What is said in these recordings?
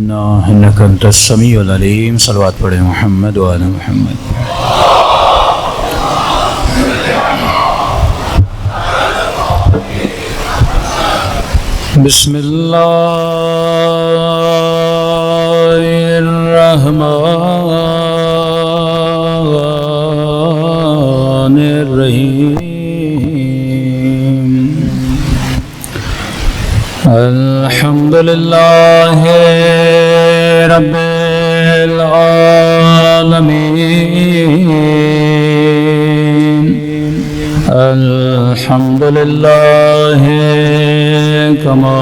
منا إنك أنت السميع العليم. صلوات پڑھیں محمد وآل محمد. بسم اللہ الرحمن الرحیم. الحمد للہ رب العالمین. الحمد للہ کما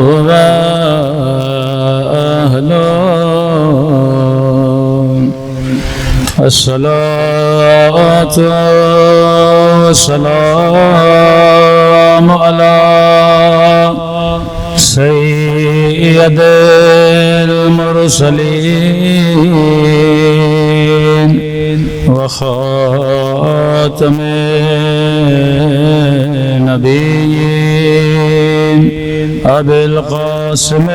هو أهله. الصلاة والسلام على سيد المرسلين وخاتم النبيين أبي القاسم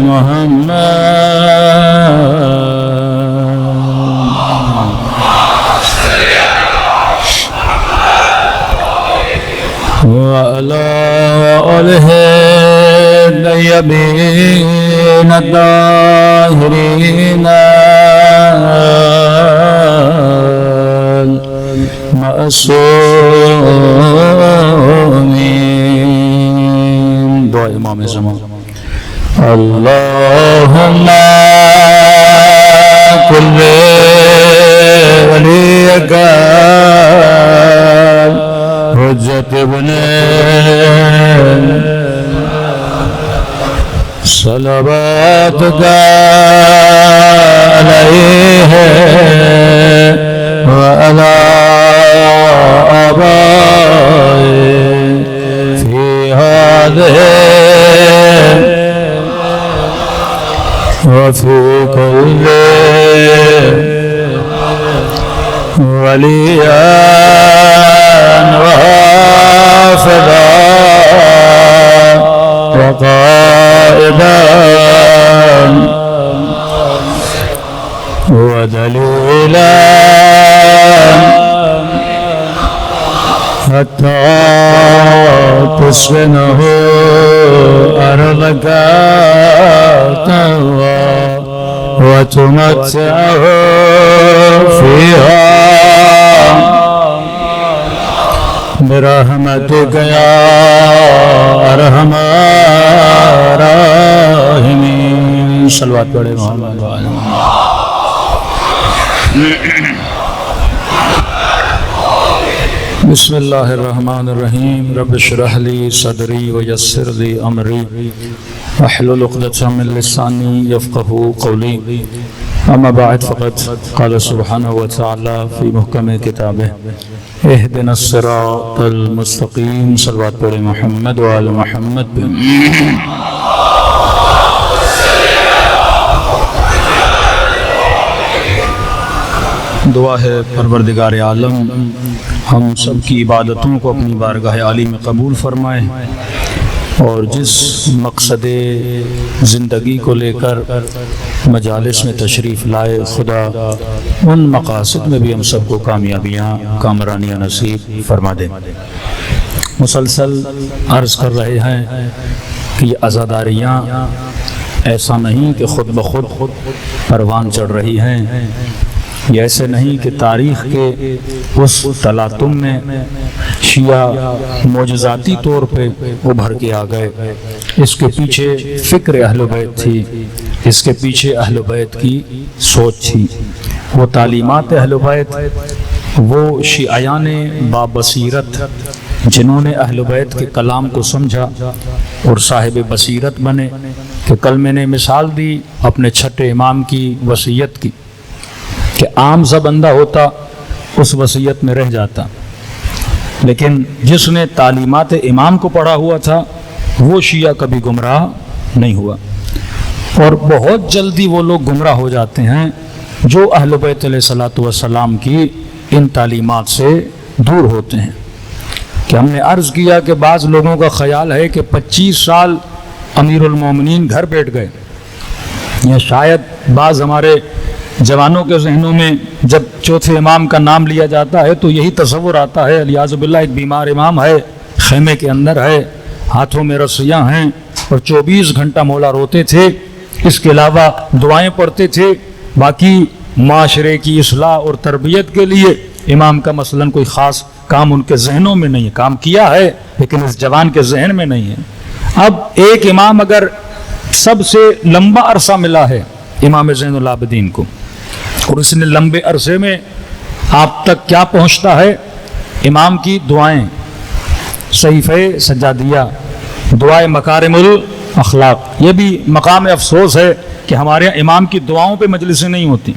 محمد وعلى آله الطيبين الطاهرين المعصومين. دعاء امام زمان. اللهم كل وليك حجت ابن صلواتك عليه وعلى آبائه في هذه وفي كل وليا وحافظا وقائدا ودليلا حتى تسكنه أرضك طوعا وتمتعه فيها برحمتك يا ارحم الراحمين. صلوات پڑھیں محمد وآل محمد. بسم اللہ الرحمن الرحیم. رب اشرح لي صدری ويسر لي امری واحلل عقدۃ من لسانی یفقهوا قولی. اما بعد فقد قال سبحانه وتعالى في محکم کتابه اهدنا الصراط المستقیم. صلوات پڑھیں محمد وآل محمد. دعا ہے پروردگار عالم ہم سب کی عبادتوں کو اپنی بارگاہ عالی میں قبول فرمائے اور جس مقصد زندگی کو لے کر مجالس میں تشریف لائے خدا ان مقاصد میں بھی ہم سب کو کامیابیاں کامرانیاں نصیب فرما دے. مسلسل عرض کر رہے ہیں کہ یہ عزاداریاں ایسا نہیں کہ خود بخود پروان چڑھ رہی ہیں. یہ ایسے نہیں کہ تاریخ کے اس تلاطم میں شیعہ معجزاتی طور پہ ابھر کے آ گئے. اس کے پیچھے فکر اہل بیت تھی, اس کے پیچھے اہل بیت کی سوچ تھی. وہ تعلیمات اہل بیت, وہ شیعیان بابصیرت جنہوں نے اہل بیت کے کلام کو سمجھا اور صاحب بصیرت بنے کہ کل میں نے مثال دی اپنے چھٹے امام کی وصیت کی کہ عام سا بندہ ہوتا اس وصیت میں رہ جاتا, لیکن جس نے تعلیمات امام کو پڑھا ہوا تھا وہ شیعہ کبھی گمراہ نہیں ہوا. اور بہت جلدی وہ لوگ گمراہ ہو جاتے ہیں جو اہل بیت علیہ الصلوۃ والسلام کی ان تعلیمات سے دور ہوتے ہیں. کہ ہم نے عرض کیا کہ بعض لوگوں کا خیال ہے کہ 25 سال امیر المومنین گھر بیٹھ گئے یا شاید بعض ہمارے جوانوں کے ذہنوں میں جب چوتھے امام کا نام لیا جاتا ہے تو یہی تصور آتا ہے الیاذ باللہ ایک بیمار امام ہے، خیمے کے اندر ہے، ہاتھوں میں رسیاں ہیں اور 24 گھنٹہ مولا روتے تھے، اس کے علاوہ دعائیں پڑھتے تھے، باقی معاشرے کی اصلاح اور تربیت کے لیے امام کا مثلاً کوئی خاص کام ان کے ذہنوں میں نہیں ہے، کام کیا ہے لیکن اس جوان کے ذہن میں نہیں ہے۔ اب ایک امام اگر سب سے لمبا عرصہ ملا ہے امام زین العابدین کو، اور اس نے لمبے عرصے میں آپ تک کیا پہنچتا ہے؟ امام کی دعائیں، صحیفہ سجادیہ، دعائے مکارم الاخلاق۔ یہ بھی مقام افسوس ہے کہ ہمارے یہاں امام کی دعاؤں پہ مجلسیں نہیں ہوتی،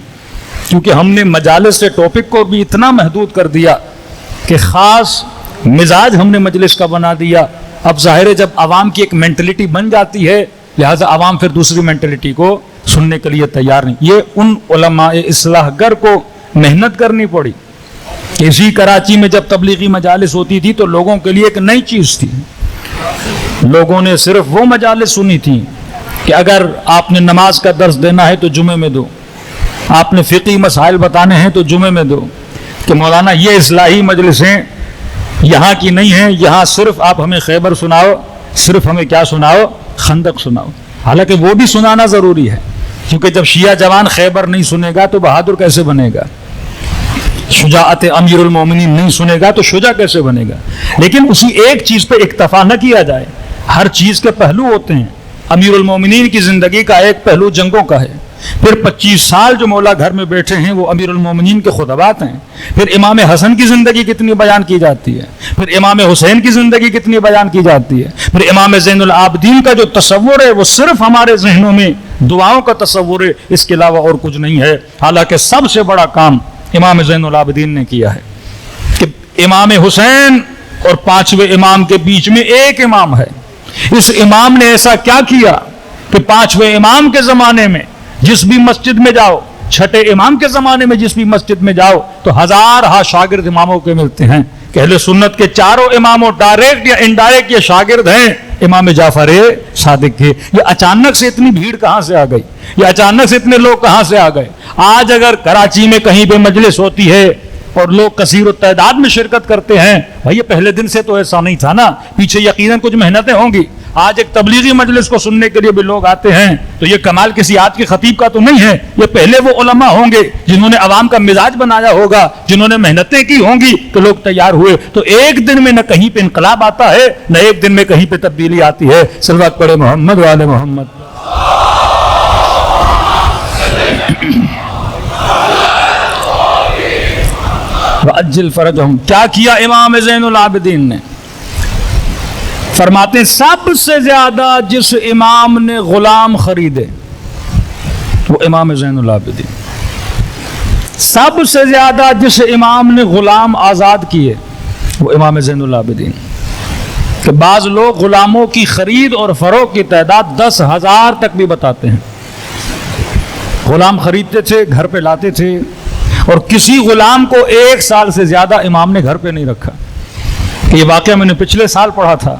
کیونکہ ہم نے مجالس سے ٹاپک کو بھی اتنا محدود کر دیا کہ خاص مزاج ہم نے مجلس کا بنا دیا۔ اب ظاہر ہے جب عوام کی ایک مینٹلٹی بن جاتی ہے، لہٰذا عوام پھر دوسری مینٹلٹی کو سننے کے لیے تیار نہیں۔ یہ ان علماء اصلاح گر کو محنت کرنی پڑی۔ اسی کراچی میں جب تبلیغی مجالس ہوتی تھی تو لوگوں کے لیے ایک نئی چیز تھی، لوگوں نے صرف وہ مجالس سنی تھی کہ اگر آپ نے نماز کا درس دینا ہے تو جمعے میں دو، آپ نے فقہی مسائل بتانے ہیں تو جمعے میں دو، کہ مولانا یہ اصلاحی مجلسیں یہاں کی نہیں ہیں، یہاں صرف آپ ہمیں خیبر سناؤ، صرف ہمیں کیا سناؤ؟ خندق سناؤ۔ حالانکہ وہ بھی سنانا ضروری ہے، کیونکہ جب شیعہ جوان خیبر نہیں سنے گا تو بہادر کیسے بنے گا؟ شجاعت امیر المومنین نہیں سنے گا تو شجاع کیسے بنے گا؟ لیکن اسی ایک چیز پہ اکتفا نہ کیا جائے، ہر چیز کے پہلو ہوتے ہیں۔ امیر المومنین کی زندگی کا ایک پہلو جنگوں کا ہے، پھر 25 سال جو مولا گھر میں بیٹھے ہیں وہ امیر المومنین کے خطبات ہیں، پھر امام حسن کی زندگی کتنی بیان کی جاتی ہے، پھر امام حسین کی زندگی کتنی بیان کی جاتی ہے، پھر امام زین العابدین کا جو تصور ہے وہ صرف ہمارے ذہنوں میں دعاؤں کا تصور ہے، اس کے علاوہ اور کچھ نہیں ہے۔ حالانکہ سب سے بڑا کام امام زین العابدین نے کیا ہے کہ امام حسین اور 5ویں امام کے بیچ میں ایک امام ہے۔ اس امام نے ایسا کیا کیا کہ 5ویں امام کے زمانے میں جس بھی مسجد میں جاؤ، 6 امام کے زمانے میں جس بھی مسجد میں جاؤ تو ہزار شاگرد اماموں کے ملتے ہیں کہ اہل سنت کے چاروں اماموں ڈائریکٹ یا انڈائریکٹ یہ شاگرد ہیں امام جعفر صادق کے۔ یہ اچانک سے اتنی بھیڑ کہاں سے آ گئی؟ یہ اچانک سے اتنے لوگ کہاں سے آ گئے؟ آج اگر کراچی میں کہیں پہ مجلس ہوتی ہے اور لوگ کثیر التعداد میں شرکت کرتے ہیں، بھائی یہ پہلے دن سے تو ایسا نہیں تھا نا، پیچھے یقیناً کچھ محنتیں ہوں گی۔ آج ایک تبلیغی مجلس کو سننے کے لیے بھی لوگ آتے ہیں تو یہ کمال کسی آج کے خطیب کا تو نہیں ہے، یہ پہلے وہ علماء ہوں گے جنہوں نے عوام کا مزاج بنایا ہوگا، جنہوں نے محنتیں کی ہوں گی کہ لوگ تیار ہوئے۔ تو ایک دن میں نہ کہیں پہ انقلاب آتا ہے، نہ ایک دن میں کہیں پہ تبدیلی آتی ہے۔ صلوات پڑھے محمد وآل محمد۔ وَأَجِّلْ فَرَجَهُمْ۔ کیا کیا امام زین العابدین نے؟ فرماتے ہیں سب سے زیادہ جس امام نے غلام خریدے وہ امام زین العابدین، سب سے زیادہ جس امام نے غلام آزاد کیے وہ امام زین العابدین۔ کہ بعض لوگ غلاموں کی خرید اور فروخت کی تعداد 10,000 تک بھی بتاتے ہیں۔ غلام خریدتے تھے، گھر پہ لاتے تھے، اور کسی غلام کو 1 سال سے زیادہ امام نے گھر پہ نہیں رکھا۔ کہ یہ واقعہ میں نے پچھلے سال پڑھا تھا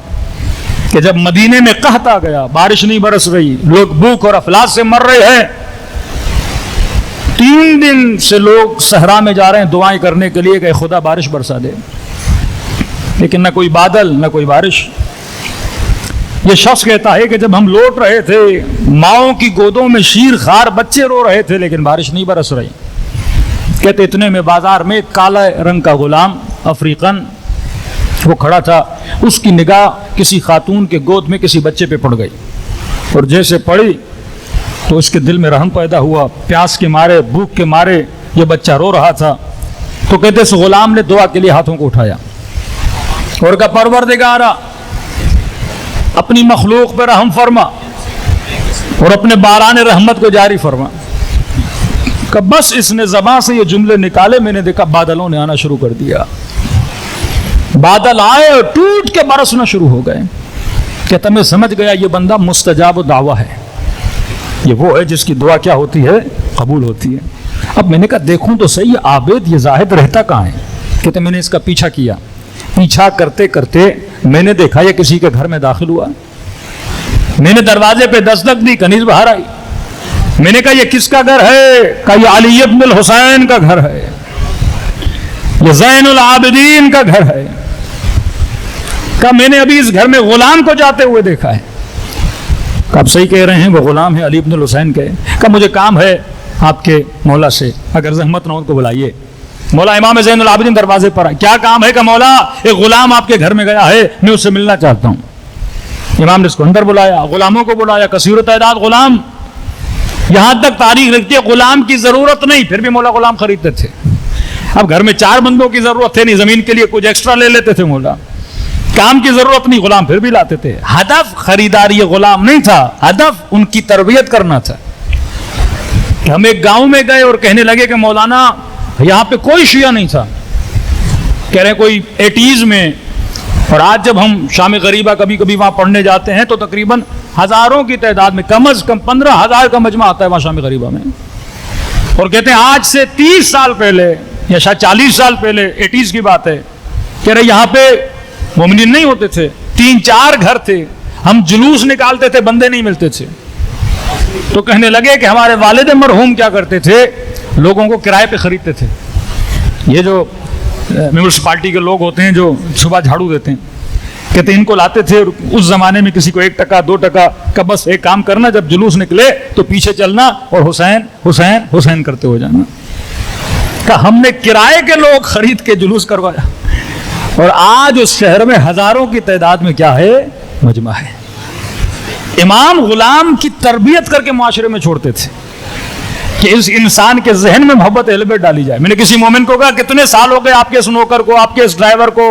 کہ جب مدینے میں قحط آ گیا، بارش نہیں برس رہی، لوگ بھوک اور افلاس سے مر رہے ہیں، 3 دن سے لوگ صحرا میں جا رہے ہیں دعائیں کرنے کے لیے کہ خدا بارش برسا دے، لیکن نہ کوئی بادل نہ کوئی بارش۔ یہ شخص کہتا ہے کہ جب ہم لوٹ رہے تھے ماؤں کی گودوں میں شیر خوار بچے رو رہے تھے لیکن بارش نہیں برس رہی۔ کہتے اتنے میں بازار میں ایک کالا رنگ کا غلام افریقن وہ کھڑا تھا، اس کی نگاہ کسی خاتون کے گود میں کسی بچے پہ پڑ گئی، اور جیسے پڑی تو اس کے دل میں رحم پیدا ہوا، پیاس کے مارے بھوک کے مارے یہ بچہ رو رہا تھا۔ تو کہتے اس غلام نے دعا کے لیے ہاتھوں کو اٹھایا اور کہا پروردگارا اپنی مخلوق پہ رحم فرما اور اپنے باران رحمت کو جاری فرما۔ کہ بس اس نے زبان سے یہ جملے نکالے، میں نے دیکھا بادلوں نے آنا شروع کر دیا، بادل آئے اور ٹوٹ کے برسنا شروع ہو گئے۔ کہتا میں سمجھ گیا یہ بندہ مستجاب دعویٰ ہے، یہ وہ ہے جس کی دعا کیا ہوتی ہے؟ قبول ہوتی ہے۔ اب میں نے کہا دیکھوں تو صحیح عابد یہ زاہد رہتا کہاں ہے؟ کہتے میں نے اس کا پیچھا کیا، پیچھا کرتے کرتے میں نے دیکھا یہ کسی کے گھر میں داخل ہوا، میں نے دروازے پہ دستک دی، کنیز باہر آئی، میں نے کہا یہ کس کا گھر ہے؟ کہا یہ علی ابن الحسین کا گھر ہے، یہ زین العابدین کا گھر ہے۔ کہا میں نے ابھی اس گھر میں غلام کو جاتے ہوئے دیکھا ہے۔ کہا آپ صحیح کہہ رہے ہیں، وہ غلام ہے علی ابن الحسین کے۔ کہا مجھے کام ہے آپ کے مولا سے، اگر زحمت نہ ہو تو بلائیے۔ مولا امام زین العابدین دروازے پر آئے۔ کیا کام ہے؟ کہ مولا ایک غلام آپ کے گھر میں گیا ہے، میں اس سے ملنا چاہتا ہوں۔ امام نے اس کو اندر بلایا، غلاموں کو بلایا، کثیر و تعداد غلام، یہاں تک تاریخ لکھتی ہے غلام کی ضرورت نہیں، پھر بھی مولا غلام خریدتے تھے۔ اب گھر میں 4 بندوں کی ضرورت تھے نہیں، زمین کے لیے کچھ ایکسٹرا لے لیتے تھے مولا، کام کی ضرورت نہیں، غلام پھر بھی لاتے تھے۔ ہدف خریداری غلام نہیں تھا، ہدف ان کی تربیت کرنا تھا۔ کہ ہم ایک گاؤں میں گئے اور کہنے لگے کہ مولانا یہاں پہ کوئی شیعہ نہیں تھا، کہہ رہے کوئی 80s میں، اور آج جب ہم شام غریبہ کبھی کبھی وہاں پڑھنے جاتے ہیں تو تقریباً ہزاروں کی تعداد میں، کم از کم 15,000 کا مجمع آتا ہے وہاں شام غریبہ میں، اور کہتے ہیں آج سے 30 سال پہلے یا شاید 40 سال پہلے، 80s کی بات ہے، کہہ رہے یہاں پہ مومنین نہیں ہوتے تھے، 3-4 گھر تھے، ہم جلوس نکالتے تھے، بندے نہیں ملتے تھے۔ تو کہنے لگے کہ ہمارے والد مرحوم کیا کرتے تھے، لوگوں کو کرائے پہ خریدتے تھے۔ یہ جو میونسپلٹی کے لوگ ہوتے ہیں جو صبح جھاڑو دیتے ہیں، کہتے ہیں ان کو لاتے تھے، اور اس زمانے میں کسی کو 1 ٹکا 2 ٹکا کا بس ایک کام کرنا، جب جلوس نکلے تو پیچھے چلنا اور حسین حسین حسین کرتے ہو جانا۔ کہ ہم نے کرائے کے لوگ خرید کے جلوس کروایا، اور آج اس شہر میں ہزاروں کی تعداد میں کیا ہے، مجمع ہے۔ امام غلام کی تربیت کر کے معاشرے میں چھوڑتے تھے کہ اس انسان کے ذہن میں محبت اہل بیت ڈالی جائے۔ میں نے کسی مومن کو کہا کتنے سال ہو گئے آپ کے اس نوکر کو، آپ کے اس ڈرائیور کو؟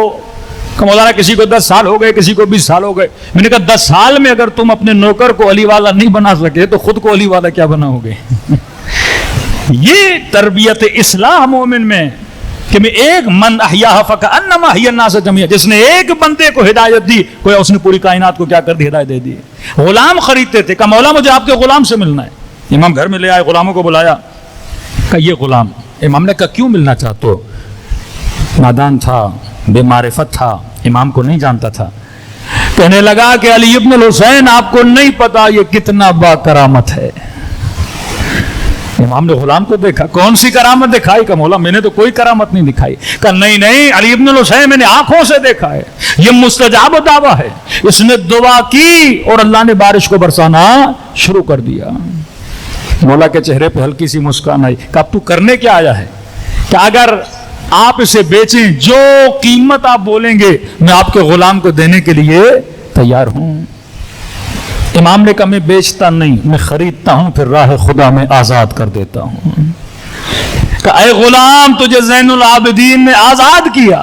کہ مولانا کسی کو 10 سال ہو گئے، کسی کو 20 سال ہو گئے۔ میں نے کہا 10 سال میں اگر تم اپنے نوکر کو علی والا نہیں بنا سکے تو خود کو علی والا کیا بناؤ گے؟ یہ تربیت اصلاح مومن میں کہ میں ایک من احیاہ فکأنما احیا الناس جميعا، جس نے ایک بندے کو ہدایت دی کوئی اس نے پوری کائنات کو کیا کر دی، ہدایت دے دی۔ غلام خریدتے تھے، کہ مولا مجھے آپ کے غلام سے ملنا ہے۔ امام گھر میں لے آئے، غلاموں کو بلایا، کہ یہ غلام۔ امام نے کہا کیوں ملنا چاہتے ہو؟ نادان تھا، بے معرفت تھا، امام کو نہیں جانتا تھا۔ کہنے لگا کہ علی ابن الحسین آپ کو نہیں پتا یہ کتنا با کرامت ہے۔ امام نے غلام کو دیکھا، کون سی کرامت دکھائی؟ کہ مولا میں نے تو کوئی کرامت نہیں دکھائی۔ کہ نہیں علی ابن الحسین میں نے آنکھوں سے دیکھا ہے، یہ مستجاب دعویٰ ہے، اس نے دعا کی اور اللہ نے بارش کو برسانا شروع کر دیا۔ مولا کے چہرے پہ ہلکی سی مسکان آئی۔ کہ اب تو کرنے کیا آیا ہے؟ کہ اگر آپ اسے بیچیں، جو قیمت آپ بولیں گے میں آپ کے غلام کو دینے کے لیے تیار ہوں۔ امام نے کہا میں بیچتا نہیں، میں خریدتا ہوں، پھر راہ خدا میں آزاد کر دیتا ہوں۔ کہ اے غلام تجھے زین العابدین نے آزاد کیا،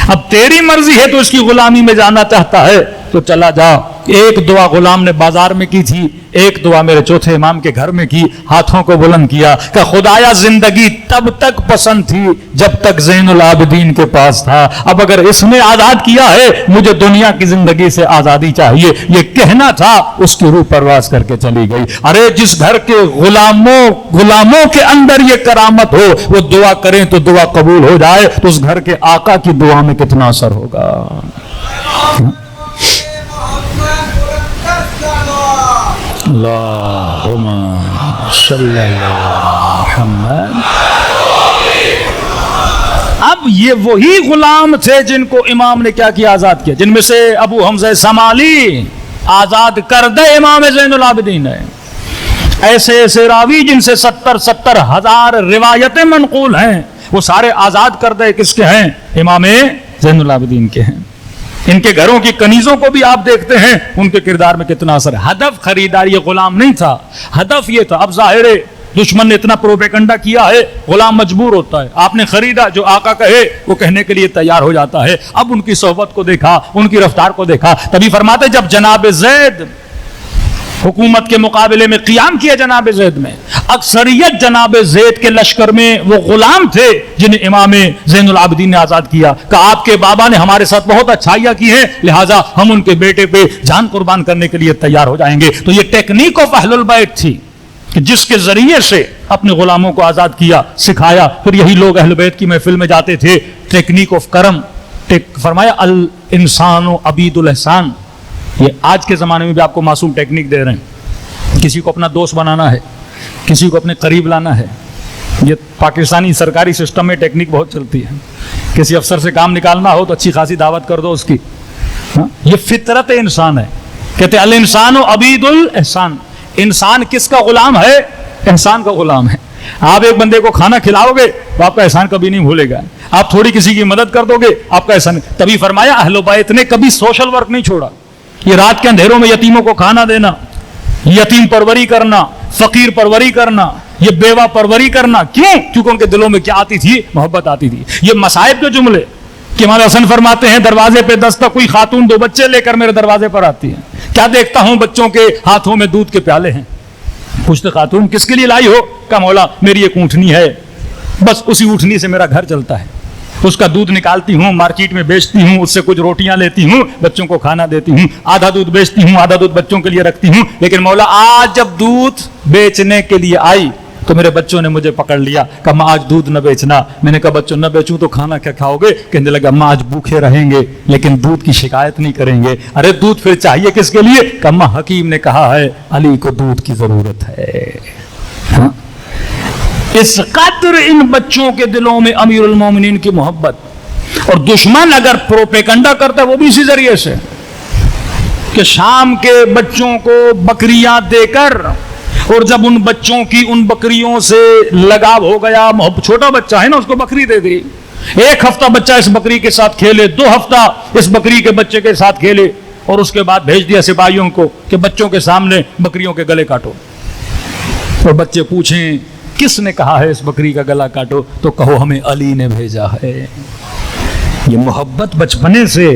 اب تیری مرضی ہے تو اس کی غلامی میں جانا چاہتا ہے تو چلا جا۔ ایک دعا غلام نے بازار میں کی تھی، ایک دعا میرے چوتھے امام کے گھر میں کی، ہاتھوں کو بلند کیا کہ خدایا زندگی تب تک پسند تھی جب تک زین العابدین کے پاس تھا، اب اگر اس نے آزاد کیا ہے مجھے دنیا کی زندگی سے آزادی چاہیے۔ یہ کہنا تھا، اس کی روح پرواز کر کے چلی گئی۔ ارے جس گھر کے غلاموں کے اندر یہ کرامت ہو، وہ دعا کریں تو دعا قبول ہو جائے، تو اس گھر کے آقا کی دعا میں کتنا اثر ہوگا۔ اللہم صلی اللہ محمد۔ اب یہ وہی غلام تھے جن کو امام نے کیا کیا، آزاد کیا، جن میں سے ابو حمزہ سمالی آزاد کردہ امام زین العابدین ہے۔ ایسے ایسے راوی جن سے 70 ہزار روایتیں منقول ہیں، وہ سارے آزاد کردہ کس کے ہیں؟ امام زین العابدین کے ہیں۔ ان کے گھروں کی کنیزوں کو بھی آپ دیکھتے ہیں، ان کے کردار میں کتنا اثر ہے۔ ہدف خریداری غلام نہیں تھا، ہدف یہ تھا۔ اب ظاہر ہے دشمن نے اتنا پروپیگنڈا کیا ہے، غلام مجبور ہوتا ہے۔ آپ نے خریدا، جو آقا کہے وہ کہنے کے لیے تیار ہو جاتا ہے۔ اب ان کی صحبت کو دیکھا، ان کی رفتار کو دیکھا، تبھی فرماتے جب جناب زید حکومت کے مقابلے میں قیام کیا، جناب زید میں اکثریت جناب زید کے لشکر میں وہ غلام تھے جنہیں امام زین العابدین نے آزاد کیا۔ کہ آپ کے بابا نے ہمارے ساتھ بہت اچھائیاں کی ہیں، لہٰذا ہم ان کے بیٹے پہ جان قربان کرنے کے لیے تیار ہو جائیں گے۔ تو یہ ٹیکنیک آف اہل البیت تھی کہ جس کے ذریعے سے اپنے غلاموں کو آزاد کیا، سکھایا۔ پھر یہی لوگ اہل بیت کی محفل میں جاتے تھے، ٹیکنیک آف کرم، فرمایا الانسان عبید الاحسان۔ یہ آج کے زمانے میں بھی آپ کو معصوم ٹیکنیک دے رہے ہیں۔ کسی کو اپنا دوست بنانا ہے، کسی کو اپنے قریب لانا ہے. یہ پاکستانی سرکاری سسٹم میں ٹیکنیک بہت چلتی ہے. کسی افسر سے کام نکالنا ہو تو اچھی خاصی دعوت کر دو اس کی. یہ فطرت انسان ہے. کہتے ہیں الانسان عبید الاحسان. انسان کس کا غلام ہے؟ احسان کا غلام ہے. آپ ایک بندے کو کھانا کھلاؤ گے تو آپ کا احسان کبھی نہیں بھولے گا. آپ تھوڑی کسی کی مدد کر دو گے آپ کا احسان. تبھی فرمایا اہل بیت نے کبھی سوشل ورک نہیں چھوڑا. یہ رات کے اندھیروں میں یتیموں کو کھانا دینا, یتیم پروری کرنا, فقیر پروری کرنا, یہ بیوہ پروری کرنا. کیوں؟ کیونکہ ان کے دلوں میں کیا آتی تھی؟ محبت آتی تھی. یہ مصائب کے جملے کہ ہمارے حسن فرماتے ہیں دروازے پہ دستک, کوئی خاتون 2 بچے لے کر میرے دروازے پر آتی ہے. کیا دیکھتا ہوں بچوں کے ہاتھوں میں دودھ کے پیالے ہیں. پوچھتے خاتون کس کے لیے لائی ہو؟ کہا مولا میری ایک اونٹنی ہے, بس اسی اونٹنی سے میرا گھر چلتا ہے. اس کا دودھ نکالتی ہوں, مارکیٹ میں بیچتی ہوں, اس سے کچھ روٹیاں لیتی ہوں, بچوں کو کھانا دیتی ہوں. آدھا دودھ بیچتی ہوں, آدھا دودھ بچوں کے لیے رکھتی ہوں. لیکن مولا آج جب دودھ بیچنے کے لیے آئی تو میرے بچوں نے مجھے پکڑ لیا. کہا ماں آج دودھ نہ بیچنا. میں نے کہا بچوں نہ بیچوں تو کھانا کیا کھاؤ گے؟ کہنے لگا ماں آج بھوکے رہیں گے لیکن دودھ کی شکایت نہیں کریں گے. ارے دودھ پھر چاہیے کس کے لیے؟ کہا ماں حکیم نے کہا ہے علی کو دودھ کی ضرورت ہے. اس قدر ان بچوں کے دلوں میں امیر المومنین کی محبت. اور دشمن اگر پروپیگنڈا کرتا ہے وہ بھی اسی ذریعے سے کہ شام کے بچوں کو بکریاں دے کر, اور جب ان بچوں کی ان بکریوں سے لگاؤ ہو گیا, چھوٹا بچہ ہے نا, اس کو بکری دے دی. 1 ہفتہ بچہ اس بکری کے ساتھ کھیلے, 2 ہفتہ اس بکری کے بچے کے ساتھ کھیلے, اور اس کے بعد بھیج دیا سپاہیوں کو کہ بچوں کے سامنے بکریوں کے گلے کاٹو. اور بچے پوچھیں کس نے کہا ہے اس بکری کا گلا کاٹو؟ تو کہو ہمیں علی نے بھیجا ہے. یہ محبت بچپنے سے,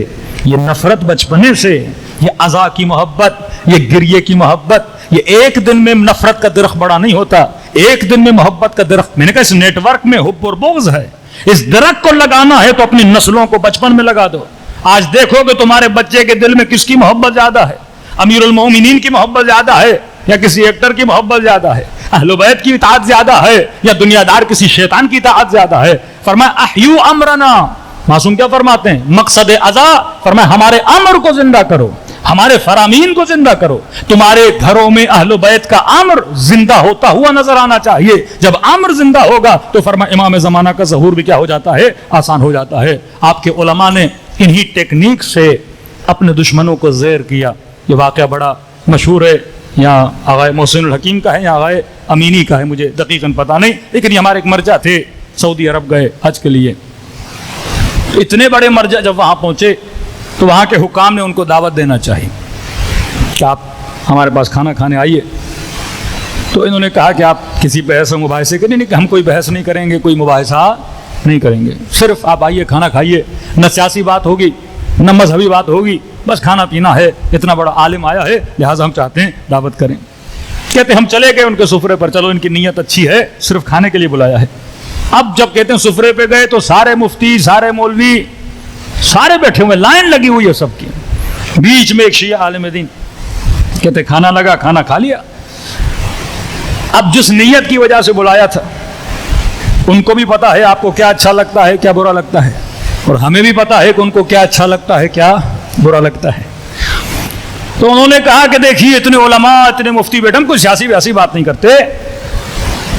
یہ نفرت بچپنے سے, یہ عزا کی محبت, یہ گریے کی محبت. یہ ایک دن میں نفرت کا درخت بڑا نہیں ہوتا, ایک دن میں محبت کا درخت. میں نے کہا اس نیٹ ورک میں حب اور بغض ہے. اس درخت کو لگانا ہے تو اپنی نسلوں کو بچپن میں لگا دو. آج دیکھو گے تمہارے بچے کے دل میں کس کی محبت زیادہ ہے؟ امیر المومنین کی محبت زیادہ ہے یا کسی ایکٹر کی محبت زیادہ ہے؟ اہل بیت کی اطاعت زیادہ ہے یا دنیا دار کسی شیطان کی اطاعت زیادہ ہے؟ فرمایا احیو امرنا. معصوم کیا فرماتے ہیں؟ مقصد عزا فرمایا ہمارے امر کو زندہ کرو, ہمارے فرامین کو زندہ کرو. تمہارے گھروں میں اہل بیت کا امر زندہ ہوتا ہوا نظر آنا چاہیے. جب امر زندہ ہوگا تو فرمایا امام زمانہ کا ظہور بھی کیا ہو جاتا ہے؟ آسان ہو جاتا ہے. آپ کے علماء نے انہی ٹیکنیک سے اپنے دشمنوں کو زیر کیا. یہ واقعہ بڑا مشہور ہے, یا آغائے محسن الحکیم کا ہے یا آغائے امینی کا ہے, مجھے دقیقاً پتہ نہیں. لیکن یہ ہمارے ایک مرجع تھے, سعودی عرب گئے حج کے لیے. اتنے بڑے مرجع جب وہاں پہنچے تو وہاں کے حکام نے ان کو دعوت دینا چاہی کہ آپ ہمارے پاس کھانا کھانے آئیے. تو انہوں نے کہا کہ آپ کسی بحث و مباحثے کے نہیں, کہ ہم کوئی بحث نہیں کریں گے, کوئی مباحثہ نہیں کریں گے, صرف آپ آئیے کھانا کھائیے. نہ سیاسی بات ہوگی نہ مذہبی بات ہوگی, بس کھانا پینا ہے. اتنا بڑا عالم آیا ہے لہٰذا ہم چاہتے ہیں دعوت کریں. کہتے ہم چلے گئے ان کے سفرے پر. چلو ان کی نیت اچھی ہے, صرف کھانے کے لیے بلایا ہے. اب جب کہتے ہیں سفرے پہ گئے تو سارے مفتی, سارے مولوی, سارے بیٹھے ہوئے, لائن لگی ہوئی ہے سب کی. بیچ میں ایک شیعہ عالم دین. کہتے کھانا لگا, کھانا کھا لیا. اب جس نیت کی وجہ سے بلایا تھا ان کو بھی پتا ہے آپ کو کیا اچھا لگتا ہے کیا برا لگتا ہے, اور ہمیں بھی پتا ہے کہ ان کو کیا اچھا لگتا ہے کیا برا لگتا ہے. تو انہوں نے کہا کہ دیکھیے اتنے علماء اتنے مفتی بیٹھے, ہم کوئی سیاسی ویاسی بات نہیں کرتے,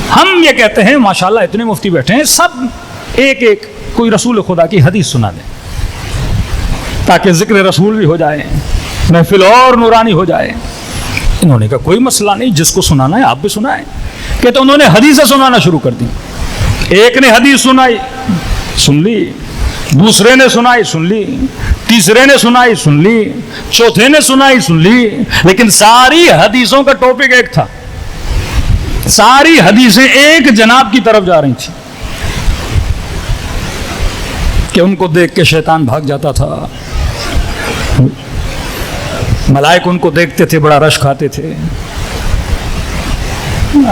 ہم یہ کہتے ہیں ماشاءاللہ اتنے مفتی بیٹھے ہیں, سب ایک ایک کوئی رسول خدا کی حدیث سنا دیں تاکہ ذکر رسول بھی ہو جائے, محفل اور نورانی ہو جائے. انہوں نے کہا کوئی مسئلہ نہیں, جس کو سنانا ہے آپ بھی سنائیں. کہتے انہوں نے حدیثیں سنانا شروع کر دی. ایک نے حدیث سنائی, سن لی, دوسرے نے سنائی, سن لی, تیسرے نے سنائی, سن لی, چوتھے نے سنائی, سن لی. لیکن ساری حدیثوں کا ٹاپک ایک تھا, ساری حدیثیں ایک جناب کی طرف جا رہی تھی کہ ان کو دیکھ کے شیطان بھاگ جاتا تھا, ملائک ان کو دیکھتے تھے بڑا رش کھاتے تھے,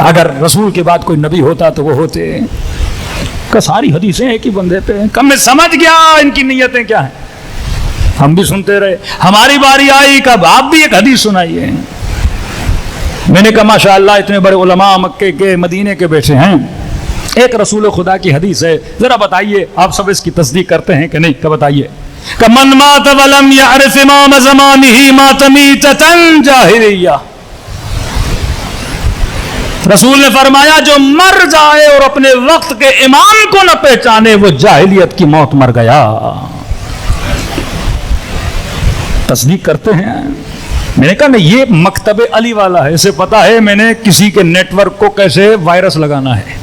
اگر رسول کے بعد کوئی نبی ہوتا تو وہ ہوتے. کہ ساری حدیثیں ایک ہی بندے پہ ہیں. کم میں سمجھ گیا ان کی نیتیں کیا ہیں. ہم بھی سنتے رہے, ہماری باری آئی کب آپ بھی ایک حدیث سنائیے. میں نے کہا ماشاءاللہ اتنے بڑے علماء مکے کے مدینے کے بیٹھے ہیں, ایک رسول خدا کی حدیث ہے, ذرا بتائیے آپ سب اس کی تصدیق کرتے ہیں کہ نہیں؟ کہ بتائیے. کہ من مات ولم يعرف امام زمانه مات میتۃ جاہلیہ. رسول نے فرمایا جو مر جائے اور اپنے وقت کے امام کو نہ پہچانے وہ جاہلیت کی موت مر گیا. تصدیق کرتے ہیں؟ میں نے کہا نہیں یہ مکتب علی والا ہے، اسے پتا ہے میں نے کسی کے نیٹ ورک کو کیسے وائرس لگانا ہے.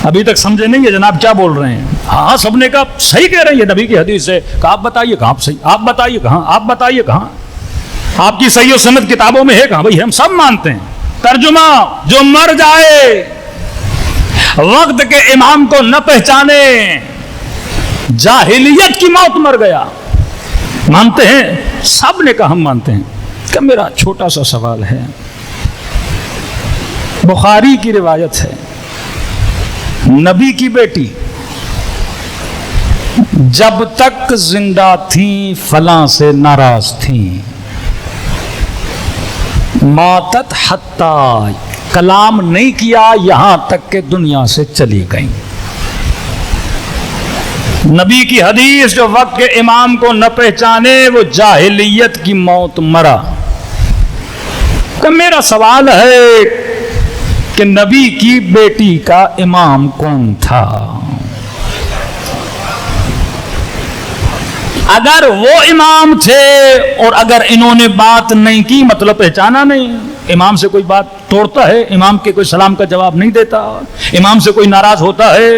ابھی تک سمجھے نہیں ہے جناب کیا بول رہے ہیں. ہاں سب نے کہا صحیح کہہ رہے ہیں، یہ نبی کی حدیث ہے. کہا آپ بتائیے کہاں صحیح، آپ بتائیے کہاں، آپ بتائیے کہاں، آپ کی صحیح و سند کتابوں میں ہے کہاں؟ بھائی ہم سب مانتے ہیں. ترجمہ جو مر جائے وقت کے امام کو نہ پہچانے جاہلیت کی موت مر گیا. مانتے ہیں؟ سب نے کہا ہم مانتے ہیں. کہ میرا چھوٹا سا سوال ہے، بخاری کی روایت ہے نبی کی بیٹی جب تک زندہ تھیں فلاں سے ناراض تھیں، ماتت حتی کلام نہیں کیا یہاں تک کہ دنیا سے چلی گئیں. نبی کی حدیث جو وقت کے امام کو نہ پہچانے وہ جاہلیت کی موت مرا. کہ میرا سوال ہے کہ نبی کی بیٹی کا امام کون تھا؟ اگر وہ امام تھے اور اگر انہوں نے بات نہیں کی مطلب پہچانا نہیں. امام سے کوئی بات توڑتا ہے، امام کے کوئی سلام کا جواب نہیں دیتا، امام سے کوئی ناراض ہوتا ہے،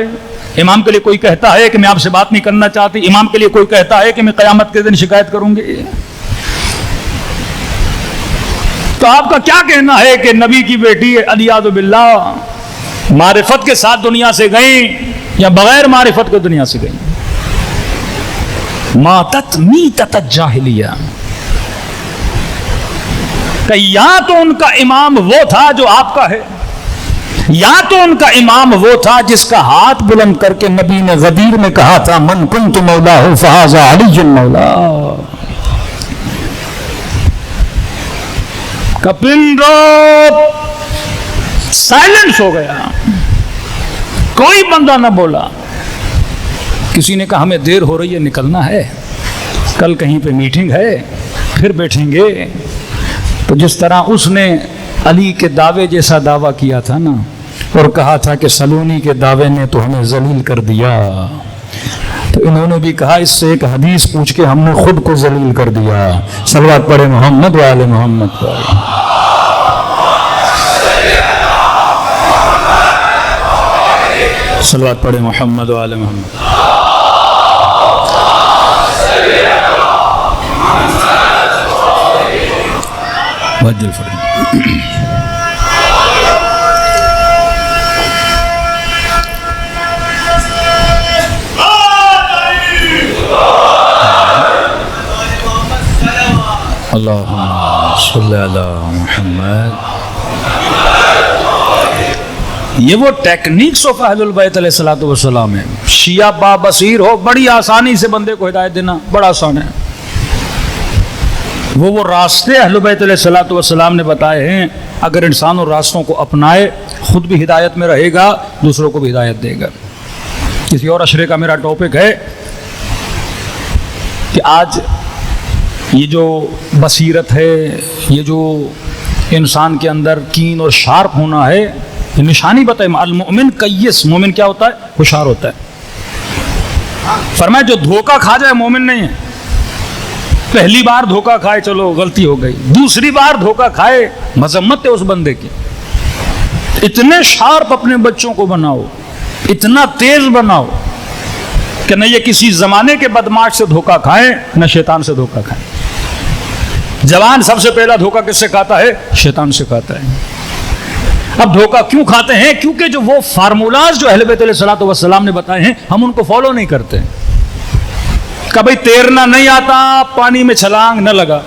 امام کے لیے کوئی کہتا ہے کہ میں آپ سے بات نہیں کرنا چاہتی، امام کے لیے کوئی کہتا ہے کہ میں قیامت کے دن شکایت کروں گی. تو آپ کا کیا کہنا ہے کہ نبی کی بیٹی علیاذ باللہ معرفت کے ساتھ دنیا سے گئیں یا بغیر معرفت کے دنیا سے گئیں؟ ماتت میتت الجاہلیہ. کہ یا تو ان کا امام وہ تھا جو آپ کا ہے، یا تو ان کا امام وہ تھا جس کا ہاتھ بلند کر کے نبی نے غدیر میں کہا تھا من کنت مولاہ فہذا علی مولا. کپل رو سائلنس ہو گیا، کوئی بندہ نہ بولا. کسی نے کہا ہمیں دیر ہو رہی ہے نکلنا ہے، کل کہیں پہ میٹنگ ہے پھر بیٹھیں گے. تو جس طرح اس نے علی کے دعوے جیسا دعویٰ کیا تھا نا اور کہا تھا کہ سلونی کے دعوے نے تو ہمیں ذلیل کر دیا، تو انہوں نے بھی کہا اس سے ایک حدیث پوچھ کے ہم نے خود کو ذلیل کر دیا. صلوات پڑھے محمد و آل محمد پر. صلوات پڑھے محمد و آل محمد. وجل فرمائے اللہم صلی علی محمد. یہ وہ ٹیکنیکس آف اہل البیت علیہ الصلوۃ والسلام ہے. شیعہ با بصیر ہو بڑی آسانی سے بندے کو ہدایت دینا بڑا آسان ہے. وہ راستے اہل بیت علیہ الصلوۃ والسلام نے بتائے ہیں، اگر انسان اور راستوں کو اپنائے خود بھی ہدایت میں رہے گا، دوسروں کو بھی ہدایت دے گا. کسی اور اشرے کا میرا ٹاپک ہے کہ آج یہ جو بصیرت ہے، یہ جو انسان کے اندر کین اور شارپ ہونا ہے، یہ نشانی بتائے. المؤمن کیس، مومن کیا ہوتا ہے؟ ہوشیار ہوتا ہے. فرمایا جو دھوکہ کھا جائے مومن نہیں ہے. پہلی بار دھوکہ کھائے چلو غلطی ہو گئی، دوسری بار دھوکہ کھائے مذمت ہے اس بندے کی. اتنے شارپ اپنے بچوں کو بناؤ، اتنا تیز بناؤ کہ نہ یہ کسی زمانے کے بدماش سے دھوکہ کھائیں نہ شیطان سے دھوکہ کھائیں. جوان سب سے پہلا دھوکہ کس سے کھاتا ہے؟ شیطان سے کھاتا ہے. اب دھوکہ کیوں کھاتے ہیں؟ کیونکہ جو وہ فارمولاز جو اہل بیت علیہ الصلوۃ والسلام نے بتائے ہیں ہم ان کو فالو نہیں کرتے. کہ بھائی تیرنا نہیں آتا پانی میں چھلانگ نہ لگا.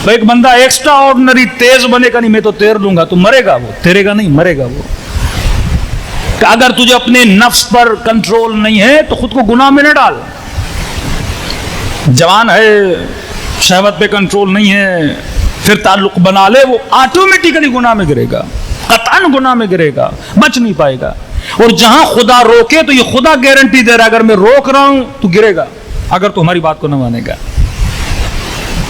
بھائی ایک بندہ ایکسٹرا آرڈنری تیز بنے گا نہیں میں تو تیر لوں گا، تو مرے گا وہ، تیرے گا نہیں مرے گا وہ. کہ اگر تجھے اپنے نفس پر کنٹرول نہیں ہے تو خود کو گناہ میں نہ ڈال. جوان ہے شہوت پہ کنٹرول نہیں ہے پھر تعلق بنا لے، وہ آٹومیٹیکلی گناہ میں گرے گا، قطعاً گناہ میں گرے گا، بچ نہیں پائے گا. اور جہاں خدا روکے تو یہ خدا گارنٹی دے رہا ہے اگر میں روک رہا ہوں تو گرے گا اگر تو ہماری بات کو نہ مانے گا.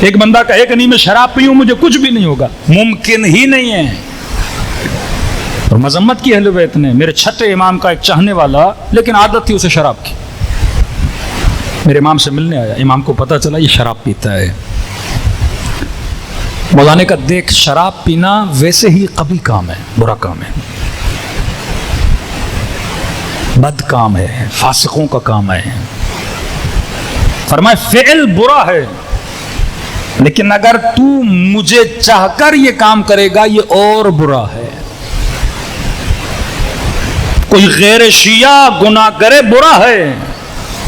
ایک بندہ کہے کہ نہیں میں شراب پیوں مجھے کچھ بھی نہیں ہوگا، ممکن ہی نہیں ہے۔ اور مذمت کی اہل بیت نے، میرے چھٹے امام کا ایک چاہنے والا، لیکن عادت تھی اسے شراب کی، میرے امام سے ملنے آیا، امام کو پتہ چلا یہ شراب پیتا ہے۔ مولانا نے کہا دیکھ شراب پینا ویسے ہی قبیح کام ہے، برا کام ہے، بد کام ہے، فاسقوں کا کام ہے۔ فرمائے فعل برا ہے، لیکن اگر تو مجھے چاہ کر یہ کام کرے گا یہ اور برا ہے۔ کوئی غیر شیعہ گناہ کرے برا ہے،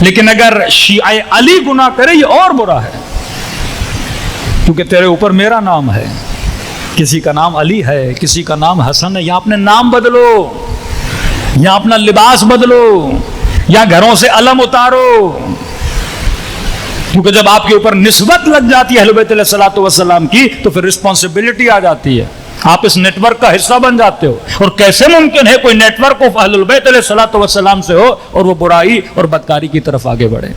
لیکن اگر شیعہ علی گناہ کرے یہ اور برا ہے، کیونکہ تیرے اوپر میرا نام ہے، کسی کا نام علی ہے، کسی کا نام حسن ہے، یا اپنے نام بدلو، یا اپنا لباس بدلو، یا گھروں سے علم اتارو، کیونکہ جب آپ کے اوپر نسبت لگ جاتی ہے اہل بیت علیہ الصلوۃ والسلام کی تو پھر رسپانسبلٹی آ جاتی ہے، آپ اس نیٹ ورک کا حصہ بن جاتے ہو۔ اور کیسے ممکن ہے کوئی نیٹ ورک اہل البیت علیہ الصلوۃ والسلام سے ہو اور وہ برائی اور بدکاری کی طرف آگے بڑھے۔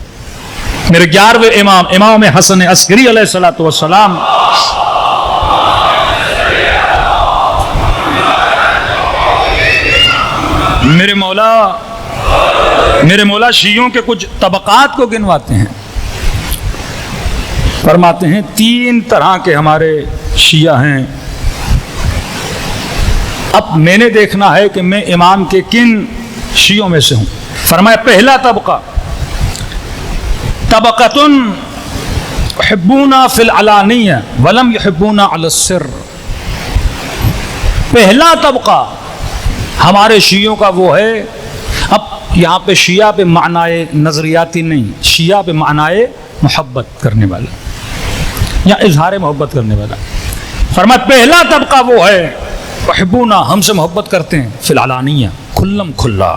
میرے 11ویں امام، امام حسن عسکری علیہ الصلوۃ والسلام، میرے مولا شیعوں کے کچھ طبقات کو گنواتے ہیں، فرماتے ہیں 3 طرح کے ہمارے شیعہ ہیں۔ اب میں نے دیکھنا ہے کہ میں امام کے کن شیعوں میں سے ہوں۔ فرمایا پہلا طبقہ طبقۃ يحبون فی العلانیہ ولم يحبون علی السر، پہلا طبقہ ہمارے شیعوں کا وہ ہے، اب یہاں پہ شیعہ پہ معنی نظریاتی نہیں، شیعہ پہ معنی محبت کرنے والا یا اظہار محبت کرنے والا۔ فرمایا پہلا طبقہ وہ ہے يحبونا، ہم سے محبت کرتے ہیں، فی العلانیہ، کھلم کھلا،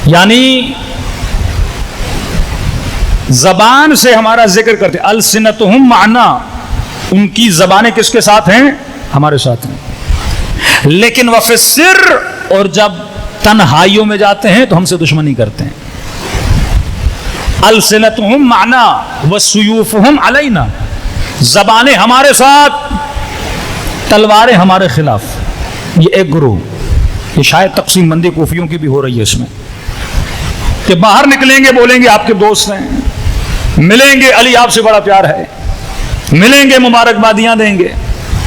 یعنی زبان سے ہمارا ذکر کرتے، السنتہم معنا، ان کی زبانیں کس کے ساتھ ہیں؟ ہمارے ساتھ ہیں، لیکن وفی السر، اور جب تنہائیوں میں جاتے ہیں تو ہم سے دشمنی کرتے ہیں۔ السنتہم معنا وسیوفہم علینا، زبانیں ہمارے ساتھ، تلواریں ہمارے خلاف۔ یہ ایک گروہ، یہ شاید تقسیم بندی کوفیوں کی بھی ہو رہی ہے اس میں، کہ باہر نکلیں گے بولیں گے آپ کے دوست ہیں، ملیں گے علی آپ سے بڑا پیار ہے، ملیں گے مبارکبادیاں دیں گے،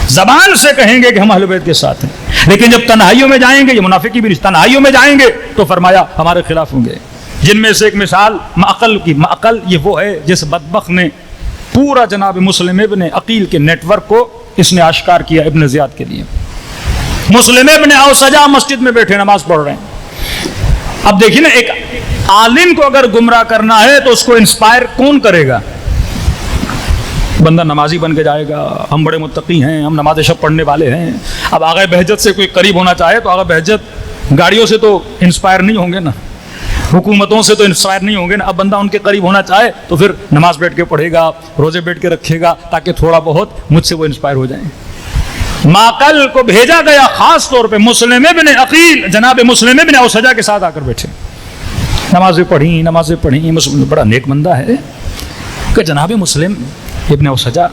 زبان سے کہیں گے کہ ہم اہل بیت کے ساتھ ہیں، لیکن جب تنہائیوں میں جائیں گے، یہ منافقی بھی نہیں، تنہائیوں میں جائیں گے تو فرمایا ہمارے خلاف ہوں گے۔ جن میں سے ایک مثال معقل کی، معقل یہ وہ ہے جس بدبخت نے پورا جناب مسلم ابن عقیل کے نیٹ ورک کو اس نے آشکار کیا ابن زیاد کے لیے۔ مسلم ابن اوسجا مسجد میں بیٹھے نماز پڑھ رہے ہیں۔ اب دیکھیے نا، ایک عالم کو اگر گمراہ کرنا ہے تو اس کو انسپائر کون کرے گا؟ بندہ نمازی بن کے جائے گا، ہم بڑے متقی ہیں، ہم نماز شب پڑھنے والے ہیں۔ اب آغا بہجت سے کوئی قریب ہونا چاہے تو آغا بہجت گاڑیوں سے تو انسپائر نہیں ہوں گے نا، حکومتوں سے تو انسپائر نہیں ہوں گے نا۔ اب بندہ ان کے قریب ہونا چاہے تو پھر نماز بیٹھ کے پڑھے گا، روزے بیٹھ کے رکھے گا، تاکہ تھوڑا بہت مجھ سے وہ انسپائر ہو جائیں۔ معقل کو بھیجا گیا خاص طور پہ مسلم ابن عقیل، جناب مسلم ابن اوسجا کے ساتھ آ کر بیٹھے، نمازیں پڑھیں۔ مسلم بڑا نیک بندہ ہے کہ جناب مسلم ابن اوسجا،